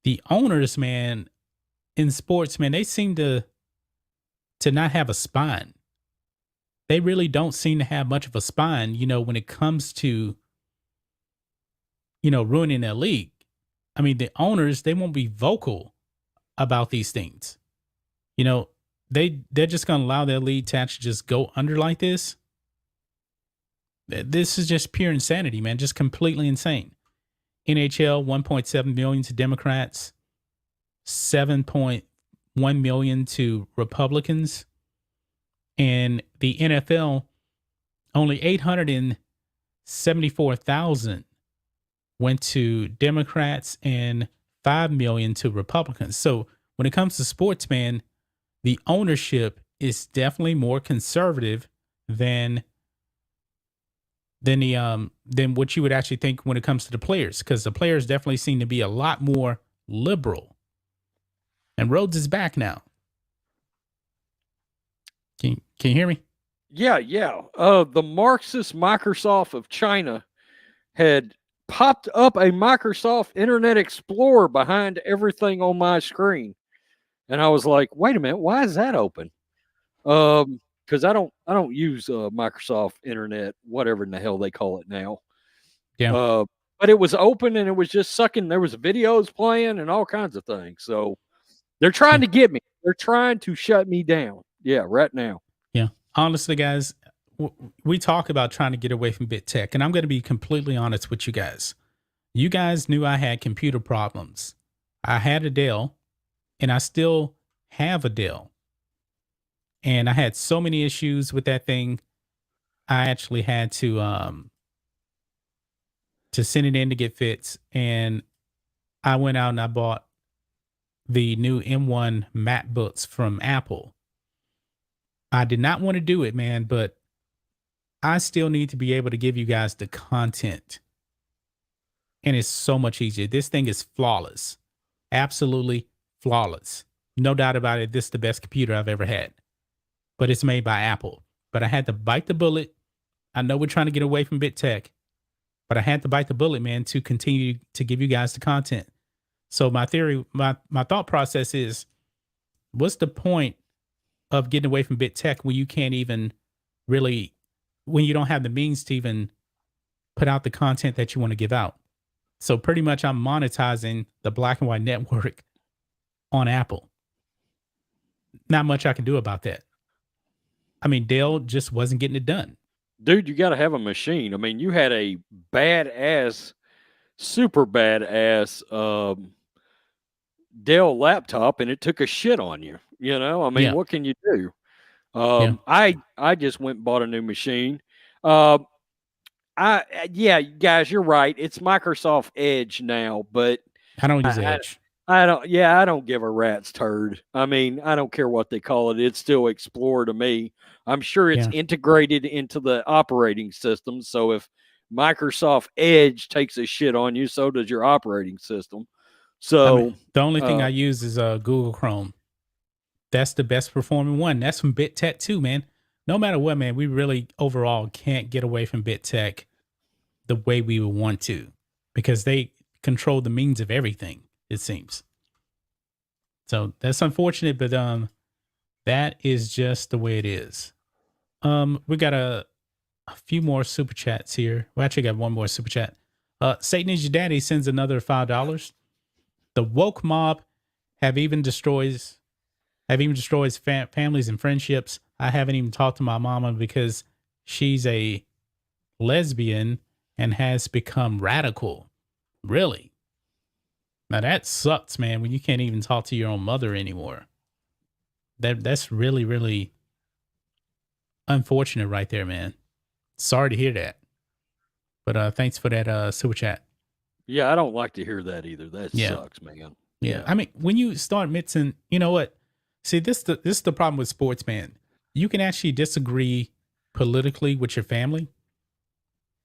The owners, man, in sports, man, they seem to not have a spine. They really don't seem to have much of a spine, when it comes to, ruining their league. I mean, the owners, they won't be vocal about these things. They're just going to allow their league to actually just go under like this. This is just pure insanity, man. Just completely insane. NHL, 1.7 million to Democrats, 7.1 million to Republicans. And the NFL, only 874,000 went to Democrats and 5 million to Republicans. So when it comes to sports, man, the ownership is definitely more conservative than what you would actually think when it comes to the players, because the players definitely seem to be a lot more liberal. And Rhodes is back now. Can you hear me? Yeah. The Marxist Microsoft of China had popped up a Microsoft Internet Explorer behind everything on my screen. And I was like, wait a minute, why is that open? Because I don't use Microsoft Internet, whatever in the hell they call it now. Yeah. But it was open and it was just sucking. There was videos playing and all kinds of things. So they're trying to get me. They're trying to shut me down. Yeah, right now. Yeah. Honestly, guys, we talk about trying to get away from big tech, and I'm going to be completely honest with you guys. You guys knew I had computer problems. I had a Dell, and I still have a Dell. And I had so many issues with that thing. I actually had to send it in to get fixed. And I went out and I bought the new M1 MacBooks from Apple. I did not want to do it, man, but I still need to be able to give you guys the content. And it's so much easier. This thing is flawless. Absolutely flawless. No doubt about it. This is the best computer I've ever had. But it's made by Apple. But I had to bite the bullet. I know we're trying to get away from big tech, but I had to bite the bullet, man, to continue to give you guys the content. So my theory, my thought process is, what's the point of getting away from big tech when you can't even really, when you don't have the means to even put out the content that you want to give out? So pretty much I'm monetizing the Black and White Network on Apple. Not much I can do about that. I mean, Dell just wasn't getting it done. Dude, you got to have a machine. I mean, you had a super badass Dell laptop, and it took a shit on you. I mean, what can you do? I just went and bought a new machine. Guys, you're right. It's Microsoft Edge now, but I don't use Edge. I don't give a rat's turd. I mean, I don't care what they call it. It's still Explorer to me. I'm sure it's integrated into the operating system. So if Microsoft Edge takes a shit on you, so does your operating system. So the only thing I use is Google Chrome. That's the best performing one. That's from Bit Tech too, man. No matter what, man, we really overall can't get away from Bit Tech the way we would want to, because they control the means of everything, it seems. So that's unfortunate, but that is just the way it is. We got a few more super chats here. We actually got one more super chat. Satan is your daddy sends another $5. The woke mob have even destroys families and friendships. I haven't even talked to my mama because she's a lesbian and has become radical. Really? Now that sucks, man, when you can't even talk to your own mother anymore. That's really, really unfortunate right there, man. Sorry to hear that. But thanks for that super chat. Yeah, I don't like to hear that either. That sucks, man. Yeah. I mean, when you start mixing, you know what? See, this is the problem with sports, man. You can actually disagree politically with your family,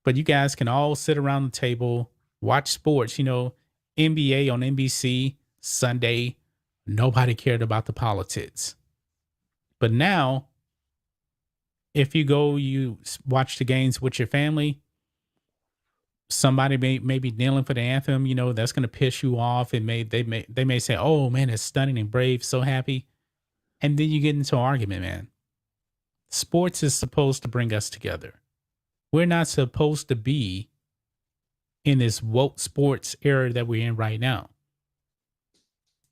but you guys can all sit around the table, watch sports, NBA on NBC Sunday. Nobody cared about the politics. But now, if you go, watch the games with your family, somebody may be kneeling for the anthem, that's going to piss you off. They may say, "Oh man, it's stunning and brave, so happy," and then you get into an argument, man. Sports is supposed to bring us together. We're not supposed to be in this woke sports era that we're in right now.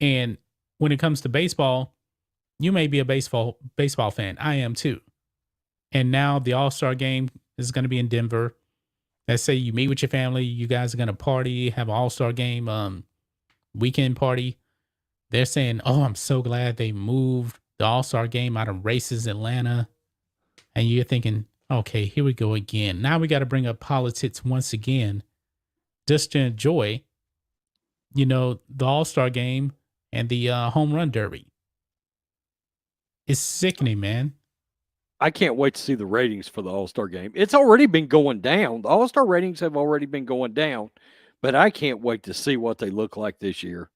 And when it comes to baseball, you may be a baseball fan. I am too. And now the All-Star game is going to be in Denver. Let's say you meet with your family, you guys are going to party, have an All-Star game weekend party. They're saying, "Oh, I'm so glad they moved the All-Star game out of Races Atlanta." And you're thinking, "Okay, here we go again. Now we got to bring up politics once again just to enjoy, the All-Star game and the home run derby." It's sickening, man. I can't wait to see the ratings for the All-Star game. It's already been going down. The All-Star ratings have already been going down, but I can't wait to see what they look like this year.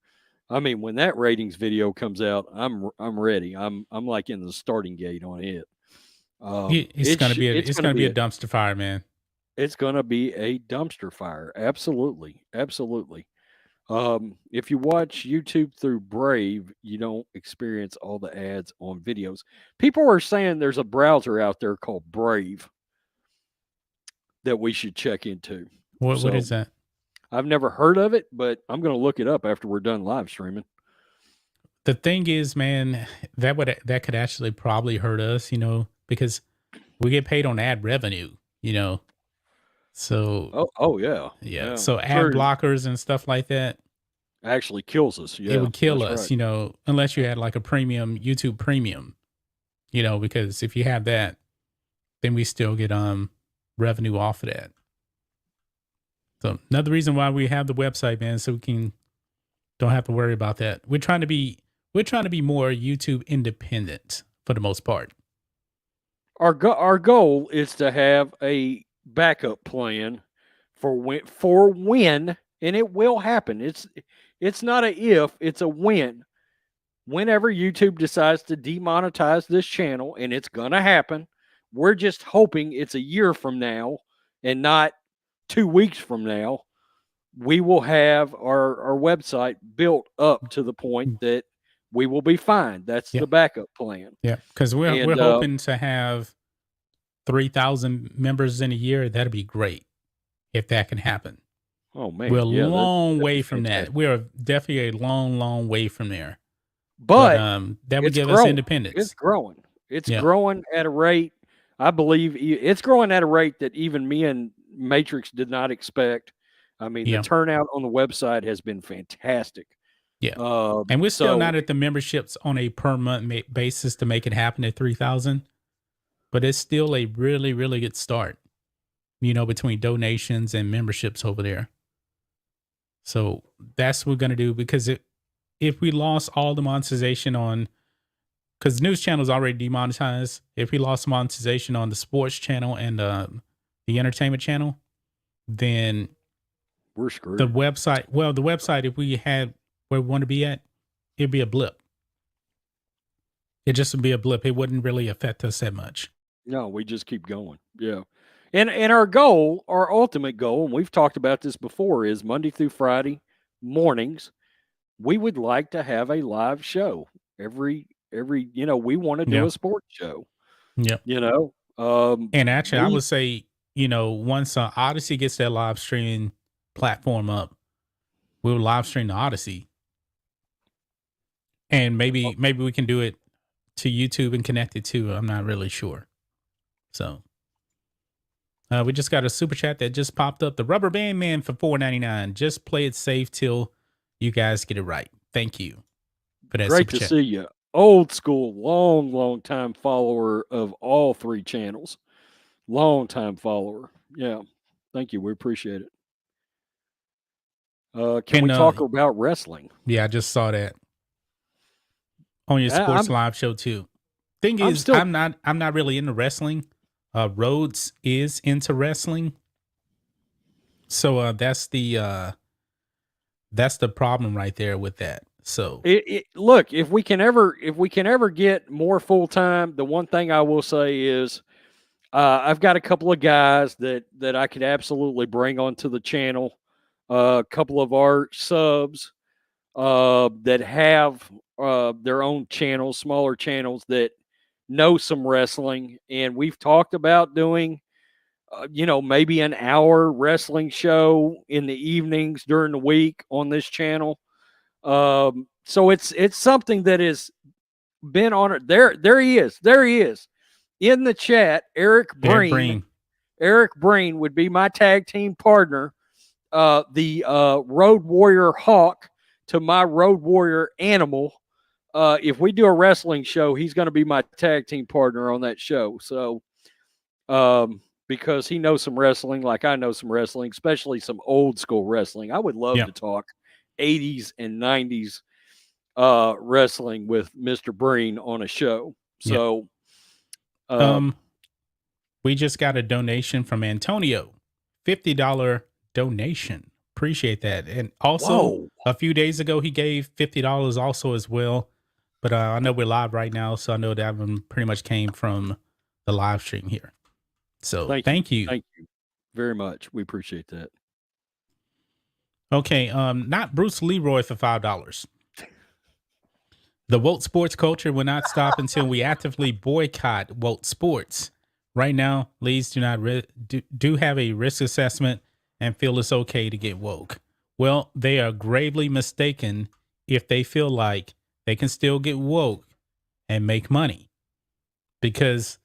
I mean, when that ratings video comes out, I'm ready. I'm like in the starting gate on it. It's gonna be a dumpster fire, man. It's gonna be a dumpster fire. Absolutely, absolutely. If you watch YouTube through Brave, you don't experience all the ads on videos. People are saying there's a browser out there called Brave that we should check into. What is that? I've never heard of it, but I'm going to look it up after we're done live streaming. The thing is, man, that could actually probably hurt us, because we get paid on ad revenue, So yeah. So ad blockers and stuff like that actually kills us. Yeah, it would kill us, right. Unless you had like a premium YouTube premium, because if you have that, then we still get revenue off of that. So another reason why we have the website, man, so we don't have to worry about that. We're trying to be more YouTube independent for the most part. Our goal is to have a backup plan for when, and it will happen. It's not a if, it's a when. Whenever YouTube decides to demonetize this channel, and it's gonna happen, we're just hoping it's a year from now and not 2 weeks from now. We will have our website built up to the point that we will be fine. That's the backup plan. Yeah, because we're hoping to have 3,000 members in a year. That'd be great if that can happen. Oh man, we're a long way from that. We're definitely a long, long way from there. But that would give us independence. It's growing. It's growing at a rate. I believe it's growing at a rate that even me and Matrix did not expect. I mean, the turnout on the website has been fantastic. Yeah. And we're still not at the memberships on a per month basis to make it happen at 3,000, but it's still a really, really good start, between donations and memberships over there. So that's what we're going to do, because if we lost all the monetization because the news channel is already demonetized, if we lost monetization on the sports channel and the entertainment channel, then we're screwed. The website, if we had where we want to be at, it'd be a blip. It just would be a blip. It wouldn't really affect us that much. No, we just keep going. Yeah. And our ultimate goal, and we've talked about this before, is Monday through Friday mornings. We would like to have a live show every we want to do a sports show. Yeah. And actually, I would say, once Odyssey gets that live streaming platform up, we'll live stream the Odyssey, and maybe we can do it to YouTube and connect it to. I'm not really sure. So we just got a super chat that just popped up. The Rubber Band Man for $4.99. Just play it safe till you guys get it right. Thank you for that. Great to see you. Old school, long time follower of all three channels. Long time follower. Yeah. Thank you. We appreciate it. Can we talk about wrestling? Yeah, I just saw that on your sports live show too. Thing is, I'm not really into wrestling. Rhodes is into wrestling, So that's the problem right there with that. So Look, if we can ever get more full time, the one thing I will say is I've got a couple of guys that I could absolutely bring onto the channel. A couple of our subs that have their own channels, smaller channels that know some wrestling, and we've talked about doing, maybe an hour wrestling show in the evenings during the week on this channel. So it's something that has been on it. There he is in the chat. Eric Eric Breen. Breen. Eric Breen would be my tag team partner. The Road Warrior Hawk to my Road Warrior Animal. If we do a wrestling show, he's going to be my tag team partner on that show. So, because he knows some wrestling, like I know some wrestling, especially some old school wrestling. I would love to talk 80s and 90s wrestling with Mr. Breen on a show. So, we just got a donation from Antonio, $50 donation. Appreciate that. And also, a few days ago, he gave $50 also as well. But I know we're live right now, so I know that one pretty much came from the live stream here. So thank you. Thank you very much. We appreciate that. Okay, not Bruce Leroy for $5. The woke sports culture will not stop until we actively boycott woke sports. Right now, leagues do have a risk assessment and feel it's okay to get woke. Well, they are gravely mistaken if they feel like they can still get woke and make money, because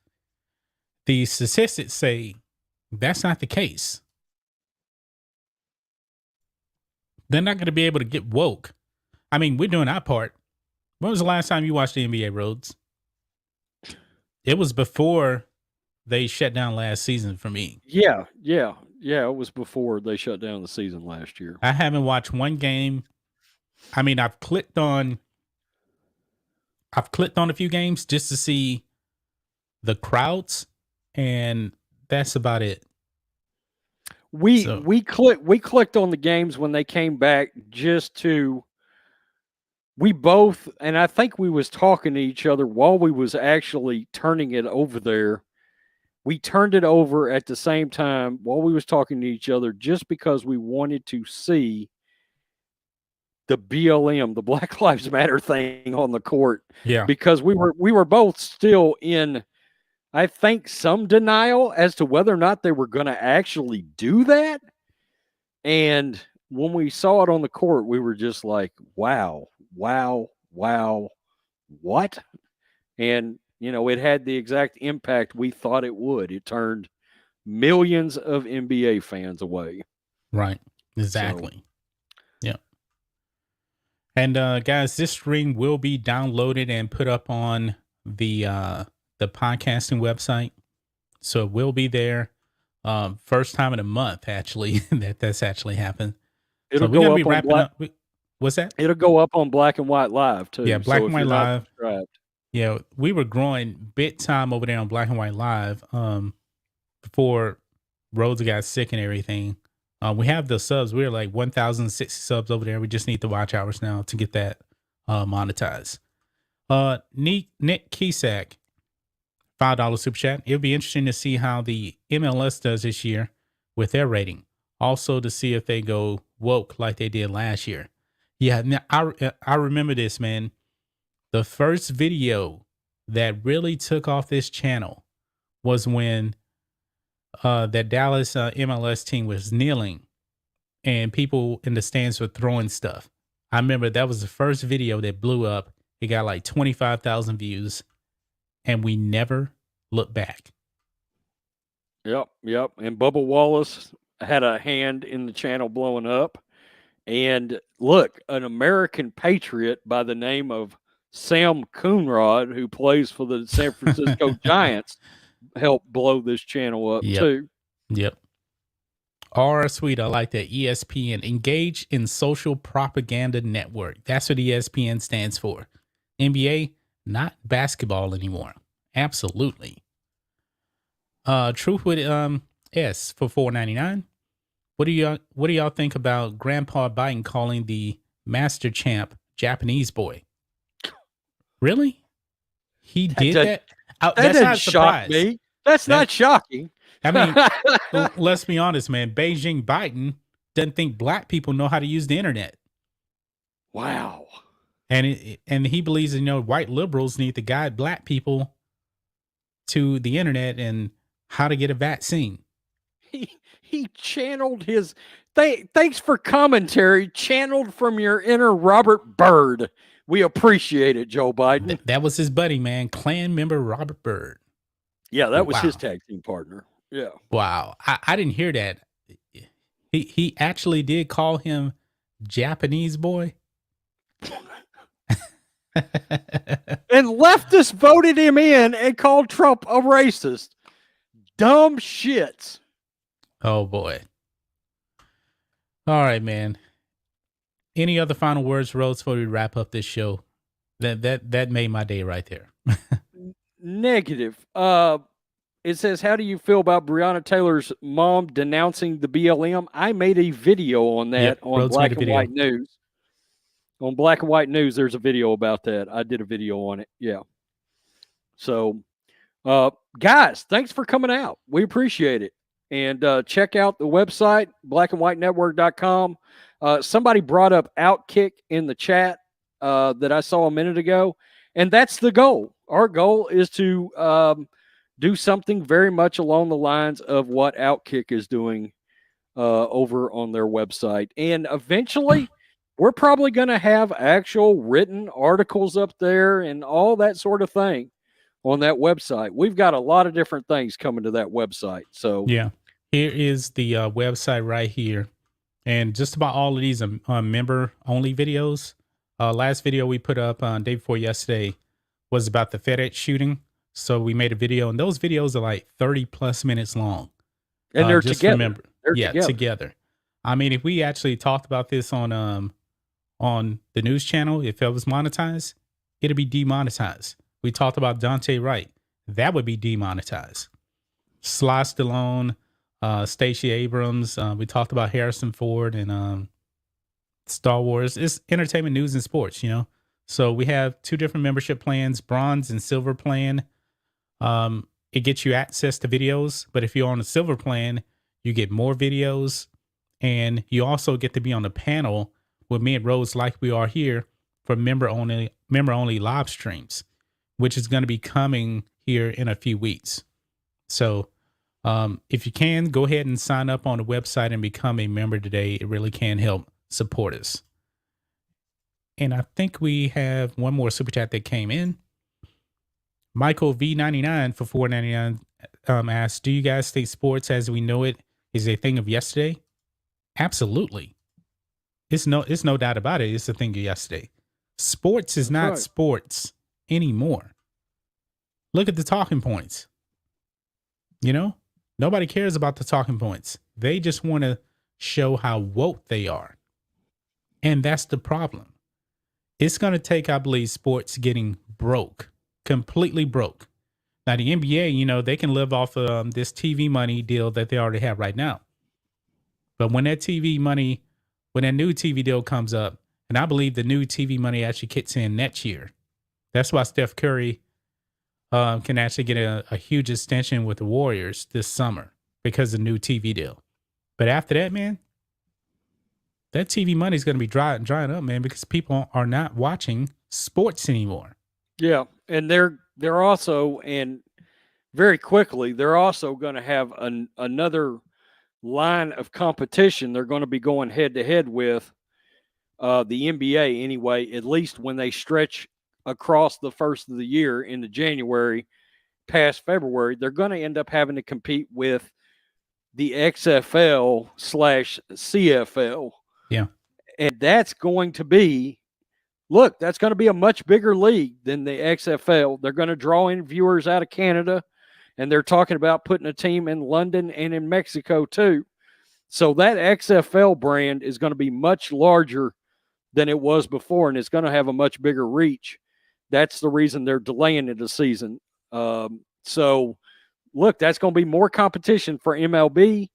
the statistics say that's not the case. They're not going to be able to get woke. I mean, we're doing our part. When was the last time you watched the NBA, Rhodes? It was before they shut down last season for me. Yeah. It was before they shut down the season last year. I haven't watched one game. I mean, I've clicked on a few games just to see the crowds, and that's about it. We clicked on the games when they came back just to. We both, and I think we was talking to each other while we was actually turning it over there. We turned it over at the same time while we was talking to each other, just because we wanted to see the BLM, the Black Lives Matter thing on the court. Yeah. Because we were both still in, I think, some denial as to whether or not they were going to actually do that. And when we saw it on the court, we were just like, wow, what? And, it had the exact impact we thought it would. It turned millions of NBA fans away. Right. Exactly. So. Yeah. And guys, this stream will be downloaded and put up on the podcasting website. So it will be there. First time in a month, actually, that's actually happened. It'll go up be wrapping up. What's that? It'll go up on Black and White Live too. Yeah, Black and White Live. Yeah, we were growing big time over there on Black and White Live. Before Rhodes got sick and everything. We have the subs. We're like 1,060 subs over there. We just need the watch hours now to get that monetized. Nick Kisak, $5 super chat. It'll be interesting to see how the MLS does this year with their rating. Also to see if they go woke like they did last year. Yeah, now I remember this, man. The first video that really took off this channel was when that Dallas MLS team was kneeling and people in the stands were throwing stuff. I remember that was the first video that blew up. It got like 25,000 views, and we never looked back. Yep. And Bubba Wallace had a hand in the channel blowing up. And look, an American patriot by the name of Sam Coonrod, who plays for the San Francisco Giants, helped blow this channel up too. Yep. Sweet, I like that. ESPN, Engage in Social Propaganda Network. That's what ESPN stands for. NBA, not basketball anymore. Absolutely. Truth with S for $4.99. What do y'all think about Grandpa Biden calling the master champ Japanese boy? Really? He That, did does, that? that That's doesn't not a shock surprise. me. That's That not shocking. I mean, let's be honest, man. Beijing Biden doesn't think black people know how to use the internet, Wow. and he believes white liberals need to guide black people to the internet and how to get a vaccine. He channeled his thanks for commentary channeled from your inner Robert Byrd. We appreciate it, Joe Biden. That was his buddy, man, Klan member Robert Byrd. Yeah, that was Wow, his tag team partner. Yeah. wow. I didn't hear that. He actually did call him Japanese boy. And leftists voted him in and called Trump a racist. Dumb shits. Oh boy. All right, man. Any other final words, Rose, before we wrap up this show? That made my day right there. Negative. It says, how do you feel about Breonna Taylor's mom denouncing the BLM? I made a video on that Yep, on Rhodes Black made a and video. White News. On Black and White News, there's a video about that. I did a video on it. Yeah. So, guys, thanks for coming out. We appreciate it. And check out the website, blackandwhitenetwork.com. Somebody brought up Outkick in the chat that I saw a minute ago. And that's the goal. Our goal is to do something very much along the lines of what Outkick is doing over on their website. And eventually, we're probably going to have actual written articles up there and all that sort of thing on that website. We've got a lot of different things coming to that website. So Yeah, here is the website right here, and just about all of these member only videos. Last video we put up day before yesterday was about the FedEx shooting. So we made a video, and those videos are like 30 plus minutes long. and they're just together. remember, together. I mean, if we actually talked about this on the news channel, if it was monetized, it'd be demonetized. We talked about Dante Wright, that would be demonetized. Sly Stallone, Stacey Abrams. We talked about Harrison Ford and Star Wars. It's entertainment, news, and sports. So we have two different membership plans: bronze and silver plan. It gets you access to videos, but if you're on the silver plan, you get more videos, and you also get to be on the panel with me and Rose, like we are here, for member only live streams, which is going to be coming here in a few weeks. So if you can, go ahead and sign up on the website and become a member today. It really can help support us. And I think we have one more super chat that came in. Michael V99 for $4.99 asked, do you guys think sports as we know it is a thing of yesterday? Absolutely. It's no doubt about it. It's a thing of yesterday. Sports is not sports anymore. Look at the talking points. Nobody cares about the talking points. They just want to show how woke they are. And that's the problem. It's going to take, I believe, sports getting broke, completely broke. Now, the NBA, they can live off of this TV money deal that they already have right now. But when that new TV deal comes up, and I believe the new TV money actually kicks in next year. That's why Steph Curry can actually get a huge extension with the Warriors this summer because of the new TV deal. But after that, man, that TV money is going to be drying up, man, because people are not watching sports anymore. Yeah, and they're also, and very quickly, they're also going to have another line of competition. They're going to be going head to head with the NBA anyway, at least when they stretch across the first of the year into January past February. They're going to end up having to compete with the XFL/CFL. Yeah. And that's going to be, that's going to be a much bigger league than the XFL. They're going to draw in viewers out of Canada, and they're talking about putting a team in London and in Mexico too. So that XFL brand is going to be much larger than it was before, and it's going to have a much bigger reach. That's the reason they're delaying it a season. So, that's going to be more competition for MLB,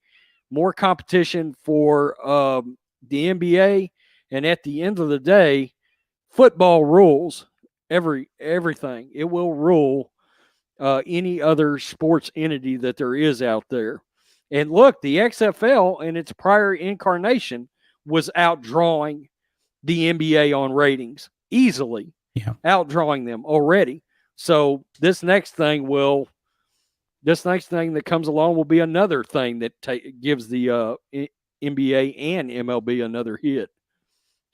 more competition for the NBA. And at the end of the day, football rules everything. It will rule any other sports entity that there is out there. And look, the XFL in its prior incarnation was outdrawing the NBA on ratings easily, outdrawing them already. So this next thing that comes along will be another thing that gives the NBA and MLB another hit.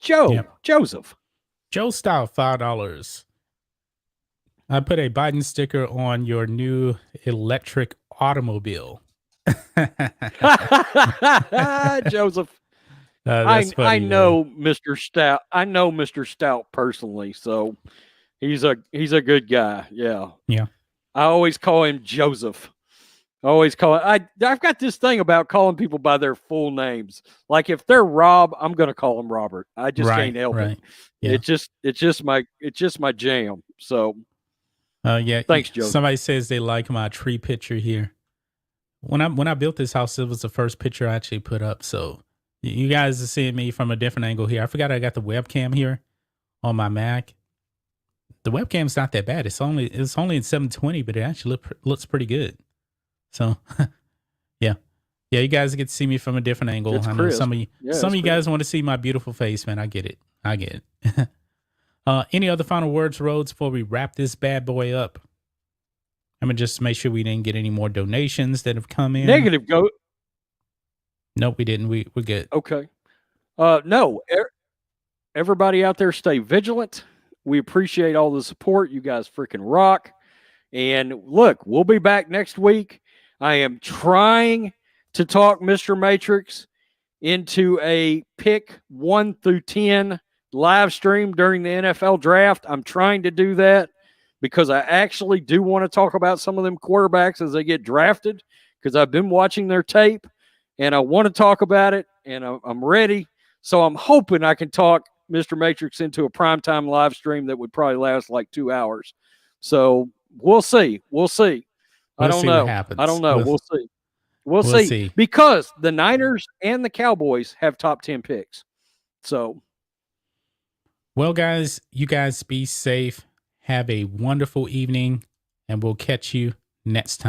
Joseph. Joe Style, $5. I put a Biden sticker on your new electric automobile. Joseph. That's funny, I know Mr. Stout. I know Mr. Stout personally, so he's a good guy. Yeah. Yeah. I always call him Joseph. I've got this thing about calling people by their full names. Like if they're Rob, I'm gonna call them Robert. I just can't help it. Yeah. It's just my jam. So yeah. Thanks, Joe. Somebody says they like my tree picture here. When I built this house, it was the first picture I actually put up. So you guys are seeing me from a different angle here. I forgot I got the webcam here on my Mac. The webcam's not that bad. It's only in 720, but it actually looks pretty good. So, yeah, you guys get to see me from a different angle. I know some of you guys want to see my beautiful face, man. I get it. Any other final words, Rhodes, before we wrap this bad boy up? I'm gonna just make sure we didn't get any more donations that have come in. Negative goat. Nope, we didn't. We're good. Okay. No. Everybody out there, stay vigilant. We appreciate all the support. You guys freaking rock. And look, we'll be back next week. I am trying to talk Mr. Matrix into a pick 1 through 10 live stream during the NFL draft. I'm trying to do that because I actually do want to talk about some of them quarterbacks as they get drafted, because I've been watching their tape and I want to talk about it, and I'm ready. So I'm hoping I can talk Mr. Matrix into a primetime live stream that would probably last like 2 hours. So we'll see. I don't know. Happens. I don't know. We'll see. Because the Niners and the Cowboys have top 10 picks. So, well, guys, you guys be safe. Have a wonderful evening, and we'll catch you next time.